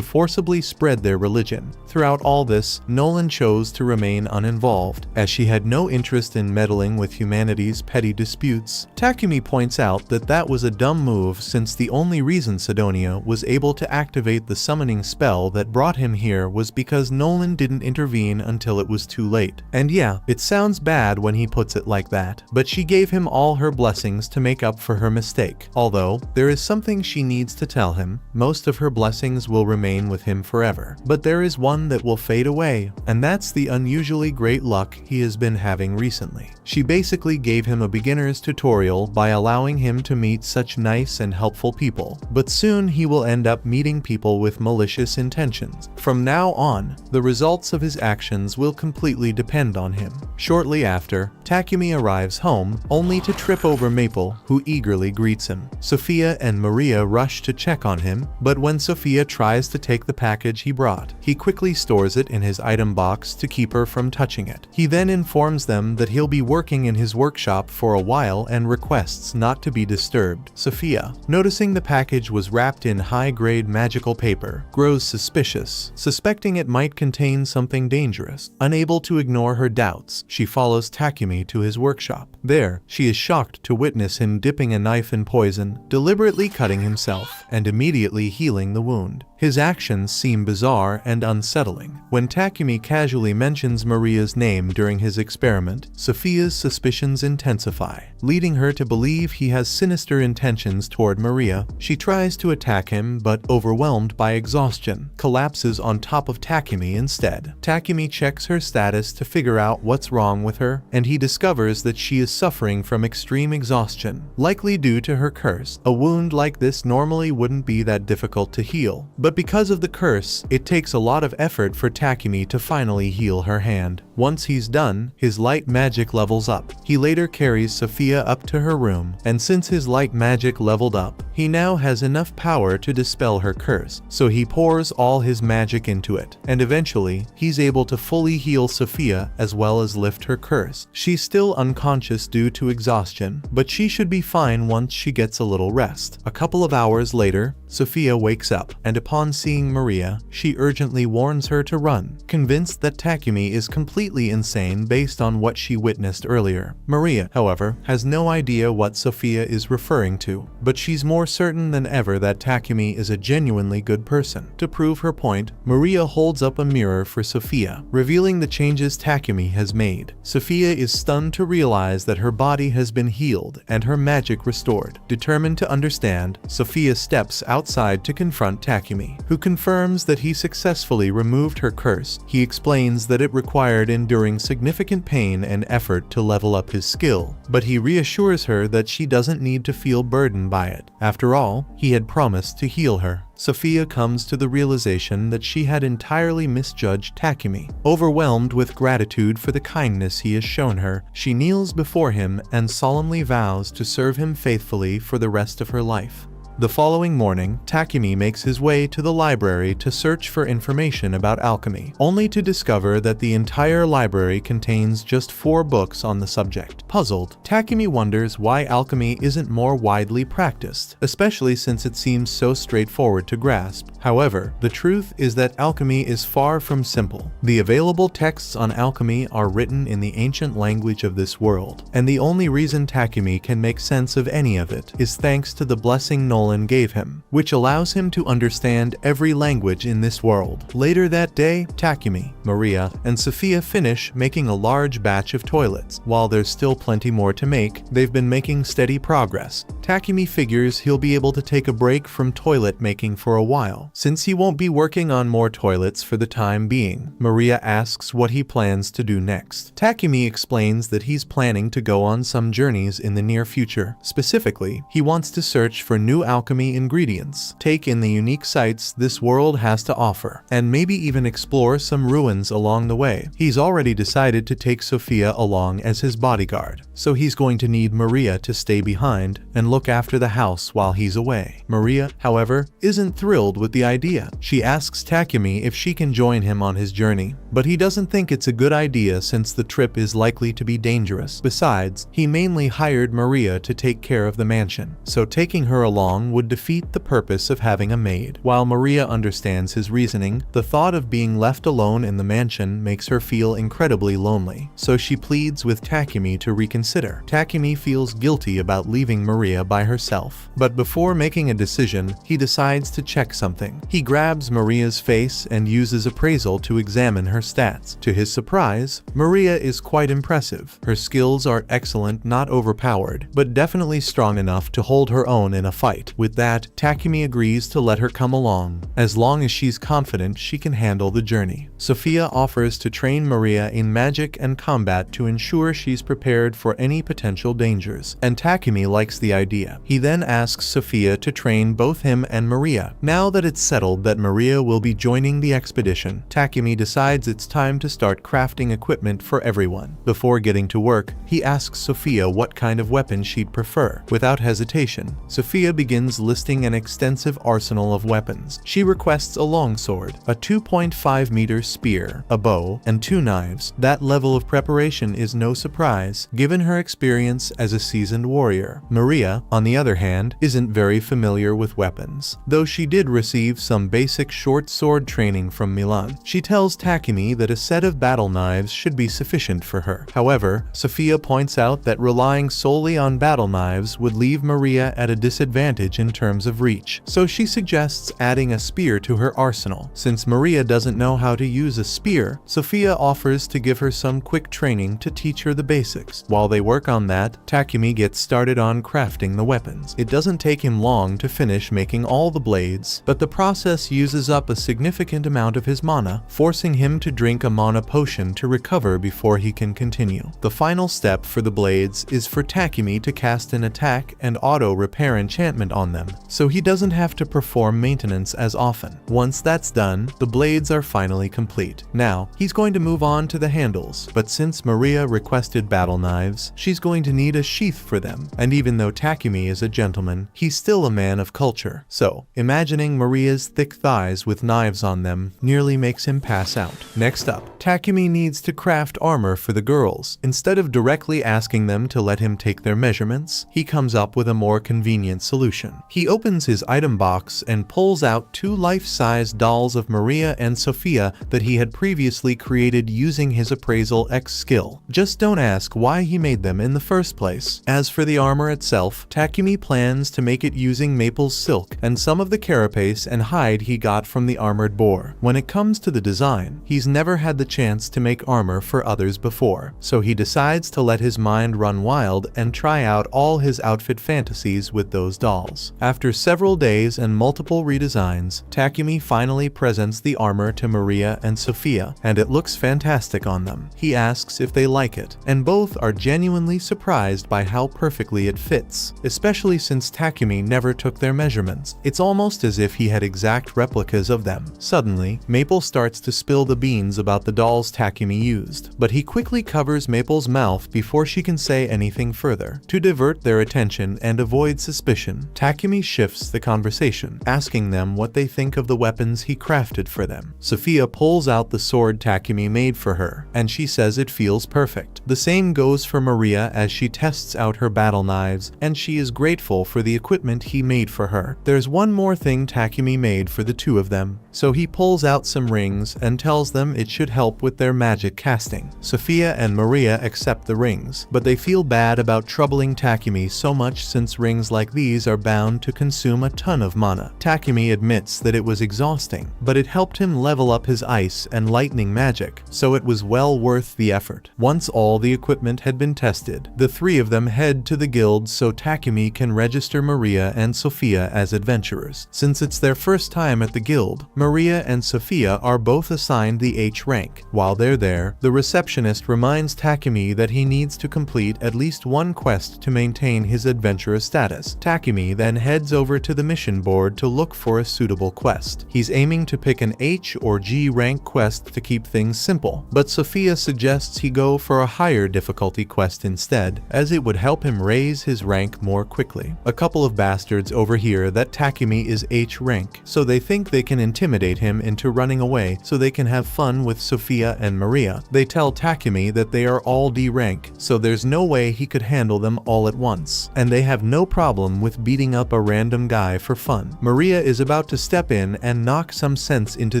forcibly spread their religion. Throughout all this, Nolan chose to remain uninvolved, as she had no interest in meddling with humanity's petty disputes. Takumi points out that that was a dumb move since the only reason Sidonia was able to activate the summoning spell that brought him here was because Nolan didn't intervene until it was too late. And yeah, it sounds bad when he puts it like that, but she gave him all her blessings to make up for her mistake. Although, there is something she needs to tell him. Most of her blessings will remain with him forever, but there is one that will fade away, and that's the unusually great luck he has been having recently. She basically gave him a beginner's tutorial by allowing him to meet such nice and helpful people, but soon he will end up meeting people with malicious intentions. From now on, the results of his actions will completely depend on him. Shortly after, Takumi arrives home, only to trip over Maple, who eagerly greets him. Sophia and Maria rush to check on him, but when Sophia tries to take the package he brought, he quickly stores it in his item box to keep her from touching it. He then informs them that he'll be working in his workshop for a while and requests not to be disturbed. Sophia, noticing the package was wrapped in high-grade magical paper, grows suspicious, suspecting it might contain something dangerous. Unable to ignore her doubts, she follows Takumi to his workshop. There, she is shocked to witness him dipping a knife in poison, deliberately cutting himself, and immediately healing the wound. His actions seem bizarre and unsettling. When Takumi casually mentions Maria's name during his experiment, Sophia's suspicions intensify, leading her to believe he has sinister intentions toward Maria. She tries to attack him, but overwhelmed by exhaustion, collapses on top of Takumi instead. Takumi checks her status to figure out what's wrong with her, and he discovers that she is suffering from extreme exhaustion, likely due to her curse. A wound like this normally wouldn't be that difficult to heal, but because of the curse, it takes a lot of effort for Takumi to finally heal her hand. Once he's done, his light magic levels up. He later carries Sophia up to her room, and since his light magic leveled up, he now has enough power to dispel her curse, so he pours all his magic into it, and eventually, he's able to fully heal Sophia as well as lift her curse. She's still unconscious due to exhaustion, but she should be fine once she gets a little rest. A couple of hours later, Sophia wakes up, and upon seeing Maria, she urgently warns her to run, convinced that Takumi is completely insane based on what she witnessed earlier. Maria, however, has no idea what Sophia is referring to, but she's more certain than ever that Takumi is a genuinely good person. To prove her point, Maria holds up a mirror for Sophia, revealing the changes Takumi has made. Sophia is stunned to realize that her body has been healed and her magic restored. Determined to understand, Sophia steps outside to confront Takumi, who confirms that he successfully removed her curse. He explains that it required enduring significant pain and effort to level up his skill, but he reassures her that she doesn't need to feel burdened by it. After all, he had promised to heal her. Sophia comes to the realization that she had entirely misjudged Takumi. Overwhelmed with gratitude for the kindness he has shown her, she kneels before him and solemnly vows to serve him faithfully for the rest of her life. The following morning, Takumi makes his way to the library to search for information about alchemy, only to discover that the entire library contains just 4 books on the subject. Puzzled, Takumi wonders why alchemy isn't more widely practiced, especially since it seems so straightforward to grasp. However, the truth is that alchemy is far from simple. The available texts on alchemy are written in the ancient language of this world, and the only reason Takumi can make sense of any of it is thanks to the blessing Nolan gave him, which allows him to understand every language in this world. Later that day, Takumi, Maria, and Sophia finish making a large batch of toilets. While there's still plenty more to make, they've been making steady progress. Takumi figures he'll be able to take a break from toilet making for a while, since he won't be working on more toilets for the time being. Maria asks what he plans to do next. Takumi explains that he's planning to go on some journeys in the near future. Specifically, he wants to search for new alchemy ingredients, take in the unique sights this world has to offer, and maybe even explore some ruins along the way. He's already decided to take Sophia along as his bodyguard, so he's going to need Maria to stay behind and look after the house while he's away. Maria, however, isn't thrilled with the idea. She asks Takumi if she can join him on his journey, but he doesn't think it's a good idea since the trip is likely to be dangerous. Besides, he mainly hired Maria to take care of the mansion, so taking her along would defeat the purpose of having a maid. While Maria understands his reasoning, the thought of being left alone in the mansion makes her feel incredibly lonely, so she pleads with Takumi to reconsider. Takumi feels guilty about leaving Maria by herself, but before making a decision, he decides to check something. He grabs Maria's face and uses appraisal to examine her stats. To his surprise, Maria is quite impressive. Her skills are excellent, not overpowered, but definitely strong enough to hold her own in a fight. With that, Takumi agrees to let her come along, as long as she's confident she can handle the journey. Sophia offers to train Maria in magic and combat to ensure she's prepared for any potential dangers, and Takumi likes the idea. He then asks Sophia to train both him and Maria. Now that it's settled that Maria will be joining the expedition, Takumi decides it's time to start crafting equipment for everyone. Before getting to work, he asks Sophia what kind of weapon she'd prefer. Without hesitation, Sophia begins listing an extensive arsenal of weapons. She requests a longsword, a 2.5-meter spear, a bow, and 2 knives. That level of preparation is no surprise, given her experience as a seasoned warrior. Maria, on the other hand, isn't very familiar with weapons, though she did receive some basic short sword training from Milan. She tells Takumi that a set of battle knives should be sufficient for her. However, Sophia points out that relying solely on battle knives would leave Maria at a disadvantage in terms of reach, so she suggests adding a spear to her arsenal. Since Maria doesn't know how to use a spear, Sophia offers to give her some quick training to teach her the basics. While they work on that, Takumi gets started on crafting the weapons. It doesn't take him long to finish making all the blades, but the process uses up a significant amount of his mana, forcing him to drink a mana potion to recover before he can continue. The final step for the blades is for Takumi to cast an attack and auto repair enchantment on them, so he doesn't have to perform maintenance as often. Once that's done, the blades are finally complete. Now, he's going to move on to the handles, but since Maria requested battle knives, she's going to need a sheath for them, and even though Takumi is a gentleman, he's still a man of culture. So, imagining Maria's thick thighs with knives on them nearly makes him pass out. Next up, Takumi needs to craft armor for the girls. Instead of directly asking them to let him take their measurements, he comes up with a more convenient solution. He opens his item box and pulls out 2 life-size dolls of Maria and Sophia that he had previously created using his appraisal X skill. Just don't ask why he made them in the first place. As for the armor itself, Takumi plans to make it using maple silk and some of the carapace and hide he got from the armored boar. When it comes to the design, he's never had the chance to make armor for others before, so he decides to let his mind run wild and try out all his outfit fantasies with those dolls. After several days and multiple redesigns, Takumi finally presents the armor to Maria and Sophia, and it looks fantastic on them. He asks if they like it, and both are genuinely surprised by how perfectly it fits, especially since Takumi never took their measurements. It's almost as if he had exact replicas of them. Suddenly, Maple starts to spill the beans about the dolls Takumi used, but he quickly covers Maple's mouth before she can say anything further. To divert their attention and avoid suspicion, Takumi shifts the conversation, asking them what they think of the weapons he crafted for them. Sophia pulls out the sword Takumi made for her, and she says it feels perfect. The same goes for Maria as she tests out her battle knives, and she is grateful for the equipment he made for her. There's one more thing Takumi made for the two of them, so he pulls out some rings and tells them it should help with their magic casting. Sophia and Maria accept the rings, but they feel bad about troubling Takumi so much since rings like these are bound to consume a ton of mana. Takumi admits that it was exhausting, but it helped him level up his ice and lightning magic, so it was well worth the effort. Once all the equipment had been tested, the three of them head to the guild so Takumi can register Maria and Sophia as adventurers. Since it's their first time at the guild, Maria and Sophia are both assigned the H rank. While they're there, the receptionist reminds Takumi that he needs to complete at least one quest to maintain his adventurer status. Takumi then heads over to the mission board to look for a suitable quest. He's aiming to pick an H or G rank quest to keep things simple, but Sophia suggests he go for a higher difficulty quest instead, as it would help him raise his rank more quickly. A couple of bastards overhear that Takumi is H rank, so they think they can intimidate him into running away so they can have fun with Sophia and Maria. They tell Takumi that they are all D rank, so there's no way he could handle them all at once, and they have no problem with beating up a random guy for fun. Maria is about to step in and knock some sense into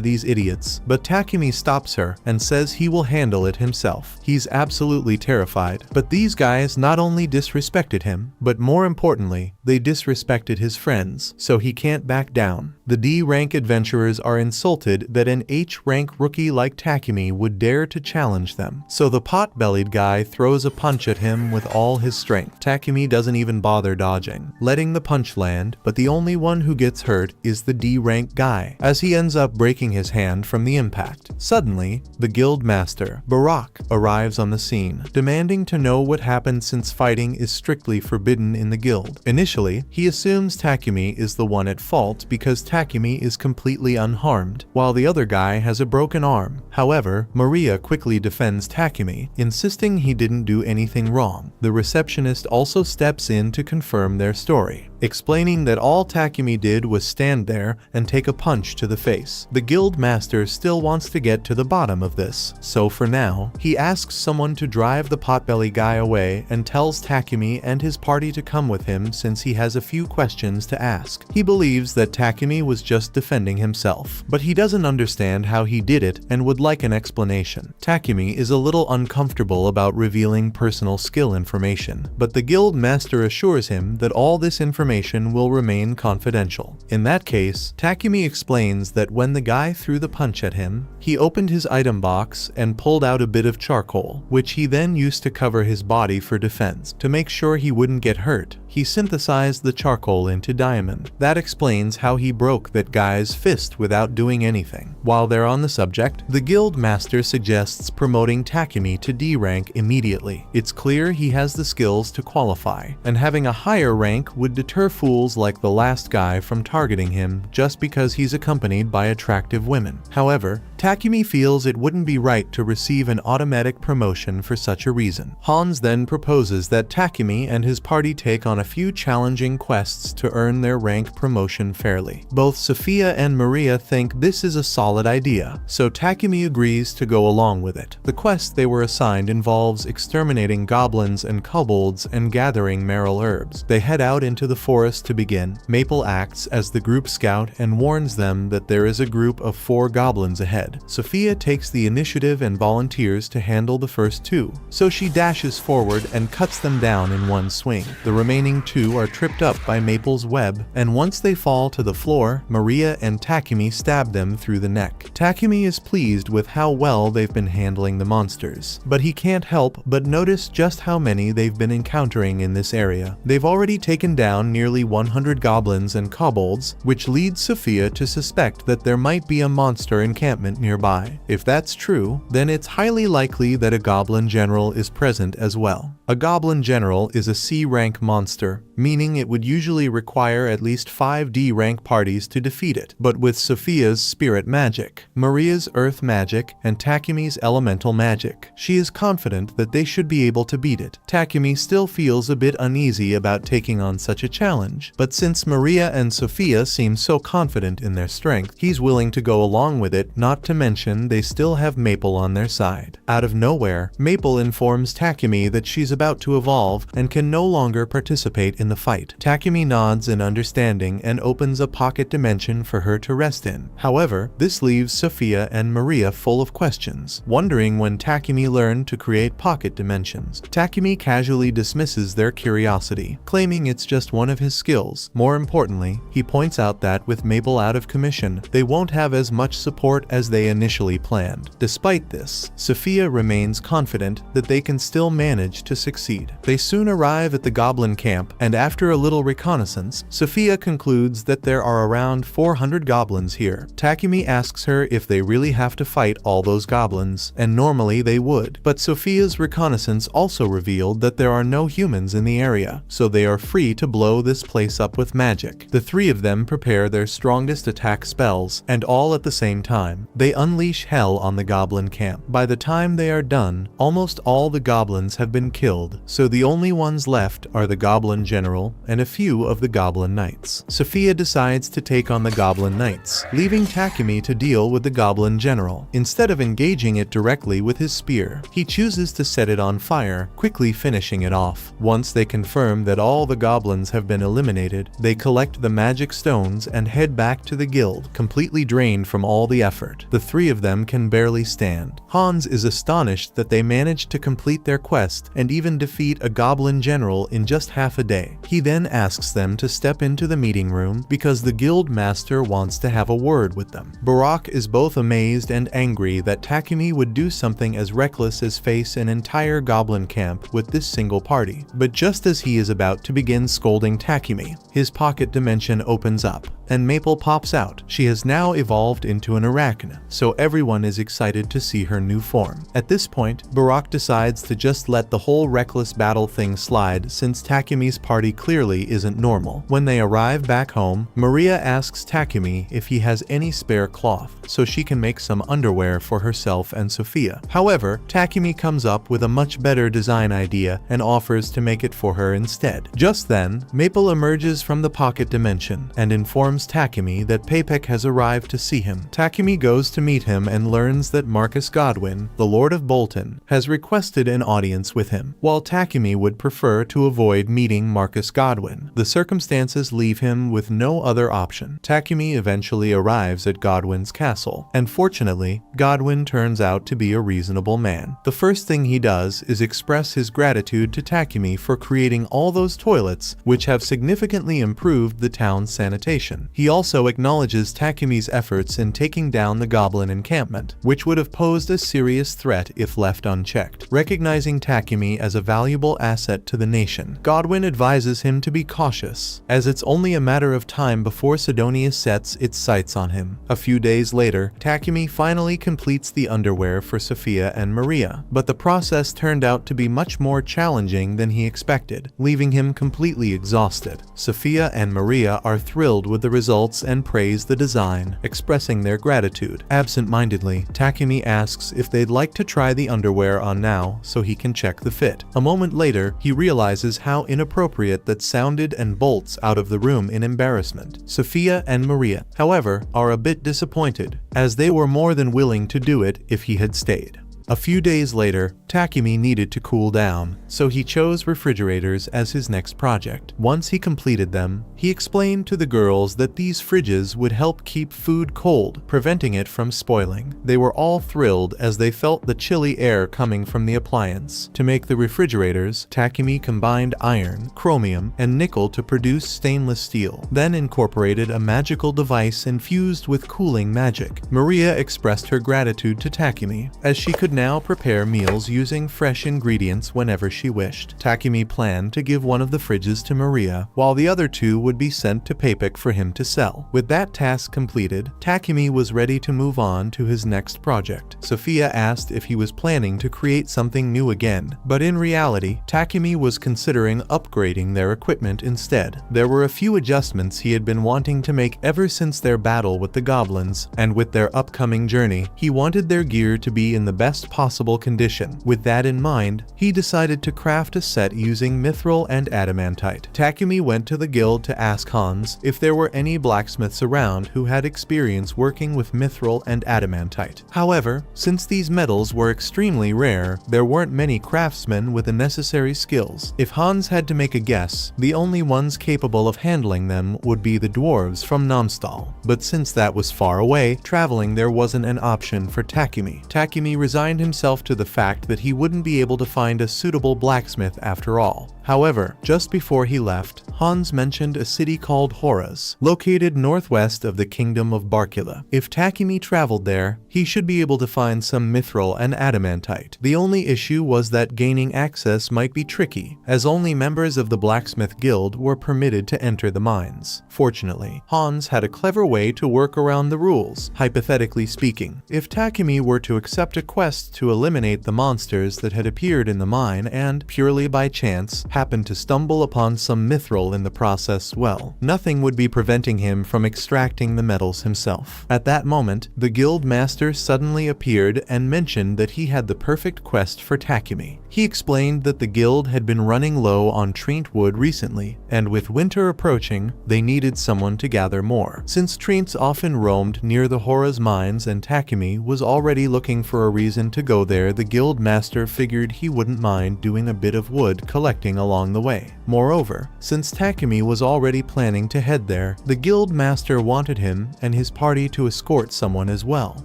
these idiots, but Takumi stops her and says he will handle it himself. He's absolutely terrified, but these guys not only disrespected him, but more importantly, they disrespected his friends, so he can't back down. The D-rank adventurers are insulted that an H-rank rookie like Takumi would dare to challenge them, so the pot-bellied guy throws a punch at him with all his strength. Takumi doesn't even bother dodging, letting the punch land, but the only one who gets hurt is the D-rank guy, as he ends up breaking his hand from the impact. Suddenly, the guild master, Barak, arrives on the scene, demanding to know what happened since fighting is strictly forbidden in the guild. Initially, he assumes Takumi is the one at fault because Takumi is completely unharmed, while the other guy has a broken arm. However, Maria quickly defends Takumi, insisting he didn't do anything wrong. The receptionist also steps in to confirm their story, explaining that all Takumi did was stand there and take a punch to the face. The guild master still wants to get to the bottom of this, so for now, he asks someone to drive the potbelly guy away and tells Takumi and his party to come with him since he has a few questions to ask. He believes that Takumi was just defending himself, but he doesn't understand how he did it and would like an explanation. Takumi is a little uncomfortable about revealing personal skill information, but the guild master assures him that all this information will remain confidential. In that case, Takumi explains that when the guy threw the punch at him, he opened his item box and pulled out a bit of charcoal, which he then used to cover his body for defense. To make sure he wouldn't get hurt, he synthesized the charcoal into diamond. That explains how he broke that guy's fist without doing anything. While they're on the subject, the guild master suggests promoting Takumi to D rank immediately. It's clear he has the skills to qualify, and having a higher rank would deter fools like the last guy from targeting him just because he's accompanied by attractive women. However, Takumi feels it wouldn't be right to receive an automatic promotion for such a reason. Hans then proposes that Takumi and his party take on a few challenging quests to earn their rank promotion fairly. Both Sophia and Maria think this is a solid idea, so Takumi agrees to go along with it. The quest they were assigned involves exterminating goblins and kobolds and gathering marrow herbs. They head out into the forest to begin. Maple acts as the group scout and warns them that there is a group of 4 goblins ahead. Sophia takes the initiative and volunteers to handle the first 2, so she dashes forward and cuts them down in one swing. The remaining 2 are tripped up by Maple's web, and once they fall to the floor, Maria and Takumi stab them through the neck. Takumi is pleased with how well they've been handling the monsters, but he can't help but notice just how many they've been encountering in this area. They've already taken down nearly 100 goblins and kobolds, which leads Sophia to suspect that there might be a monster encampment nearby. If that's true, then it's highly likely that a goblin general is present as well. A goblin general is a C-rank monster, meaning it would usually require at least 5 D-rank parties to defeat it. But with Sophia's spirit magic, Maria's earth magic, and Takumi's elemental magic, she is confident that they should be able to beat it. Takumi still feels a bit uneasy about taking on such a challenge, but since Maria and Sophia seem so confident in their strength, he's willing to go along with it, not to mention they still have Maple on their side. Out of nowhere, Maple informs Takumi that she's about to evolve and can no longer participate in the fight. Takumi nods in understanding and opens a pocket dimension for her to rest in. However, this leaves Sophia and Maria full of questions, wondering when Takumi learned to create pocket dimensions. Takumi casually dismisses their curiosity, claiming it's just one of his skills. More importantly, he points out that with Maple out of commission, they won't have as much support as they initially planned. Despite this, Sophia remains confident that they can still manage to succeed. They soon arrive at the goblin camp, and after a little reconnaissance, Sophia concludes that there are around 400 goblins here. Takumi asks her if they really have to fight all those goblins, and normally they would. But Sophia's reconnaissance also revealed that there are no humans in the area, so they are free to blow this place up with magic. The 3 of them prepare their strongest attack spells, and all at the same time, they unleash hell on the goblin camp. By the time they are done, almost all the goblins have been killed, so the only ones left are the goblin general and a few of the goblin knights. Sophia decides to take on the goblin knights, leaving Takumi to deal with the goblin general. Instead of engaging it directly with his spear, he chooses to set it on fire, quickly finishing it off. Once they confirm that all the goblins have been eliminated, they collect the magic stones and head back to the guild, completely drained from all the effort. The 3 of them can barely stand. Hans is astonished that they managed to complete their quest and even defeat a goblin general in just half a day. He then asks them to step into the meeting room because the guild master wants to have a word with them. Barak is both amazed and angry that Takumi would do something as reckless as face an entire goblin camp with this single party. But just as he is about to begin scolding Takumi, his pocket dimension opens up, and Maple pops out. She has now evolved into an arachne, so everyone is excited to see her new form. At this point, Barak decides to just let the whole reckless battle thing slide since Takumi's party clearly isn't normal. When they arrive back home, Maria asks Takumi if he has any spare cloth, so she can make some underwear for herself and Sophia. However, Takumi comes up with a much better design idea and offers to make it for her instead. Just then, Maple emerges from the pocket dimension and informs Takumi that Papek has arrived to see him. Takumi goes to meet him and learns that Marcus Godwin, the Lord of Bolton, has requested an audience with him. While Takumi would prefer to avoid meeting Marcus Godwin, the circumstances leave him with no other option. Takumi eventually arrives at Godwin's castle, and fortunately, Godwin turns out to be a reasonable man. The first thing he does is express his gratitude to Takumi for creating all those toilets, which have significantly improved the town's sanitation. He also acknowledges Takumi's efforts in taking down the goblin encampment, which would have posed a serious threat if left unchecked. Recognizing Takumi as a valuable asset to the nation, Godwin advises him to be cautious, as it's only a matter of time before Sidonia sets its sights on him. A few days later, Takumi finally completes the underwear for Sophia and Maria, but the process turned out to be much more challenging than he expected, leaving him completely exhausted. Sophia and Maria are thrilled with the results and praise the design, expressing their gratitude. Absent-mindedly, Takumi asks if they'd like to try the underwear on now so he can check the fit. A moment later, he realizes how inappropriate that sounded and bolts out of the room in embarrassment. Sophia and Maria, however, are a bit disappointed, as they were more than willing to do it if he had stayed. A few days later, Takumi needed to cool down, so he chose refrigerators as his next project. Once he completed them, he explained to the girls that these fridges would help keep food cold, preventing it from spoiling. They were all thrilled as they felt the chilly air coming from the appliance. To make the refrigerators, Takumi combined iron, chromium, and nickel to produce stainless steel, then incorporated a magical device infused with cooling magic. Maria expressed her gratitude to Takumi, as she could now prepare meals using fresh ingredients whenever she wished. Takumi planned to give one of the fridges to Maria, while the other two would be sent to Papik for him to sell. With that task completed, Takumi was ready to move on to his next project. Sophia asked if he was planning to create something new again, but in reality, Takumi was considering upgrading their equipment instead. There were a few adjustments he had been wanting to make ever since their battle with the goblins, and with their upcoming journey, he wanted their gear to be in the best possible condition. With that in mind, he decided to craft a set using mithril and adamantite. Takumi went to the guild to ask Hans if there were any blacksmiths around who had experience working with mithril and adamantite. However, since these metals were extremely rare, there weren't many craftsmen with the necessary skills. If Hans had to make a guess, the only ones capable of handling them would be the dwarves from Namstal. But since that was far away, traveling there wasn't an option for Takumi. Takumi resigned himself to the fact that he wouldn't be able to find a suitable blacksmith after all. However, just before he left, Hans mentioned a city called Horas, located northwest of the kingdom of Barkila. If Takumi traveled there, he should be able to find some mithril and adamantite. The only issue was that gaining access might be tricky, as only members of the blacksmith guild were permitted to enter the mines. Fortunately, Hans had a clever way to work around the rules. Hypothetically speaking, if Takumi were to accept a quest to eliminate the monsters that had appeared in the mine and, purely by chance, happened to stumble upon some mithril in the process, well, nothing would be preventing him from extracting the metals himself. At that moment, the guild master suddenly appeared and mentioned that he had the perfect quest for Takumi. He explained that the guild had been running low on treant wood recently, and with winter approaching, they needed someone to gather more. Since treants often roamed near the Horas mines and Takumi was already looking for a reason to go there, the guild master figured he wouldn't mind doing a bit of wood collecting along the way. Moreover, since Takumi was already planning to head there, the guild master wanted him and his party to escort someone as well.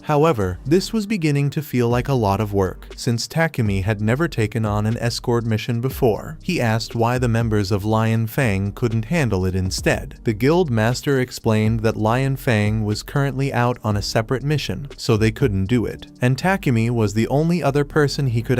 However, this was beginning to feel like a lot of work, since Takumi had never taken on an escort mission before. He asked why the members of Lion Fang couldn't handle it instead. The guild master explained that Lion Fang was currently out on a separate mission, so they couldn't do it, and Takumi was the only other person he could ask.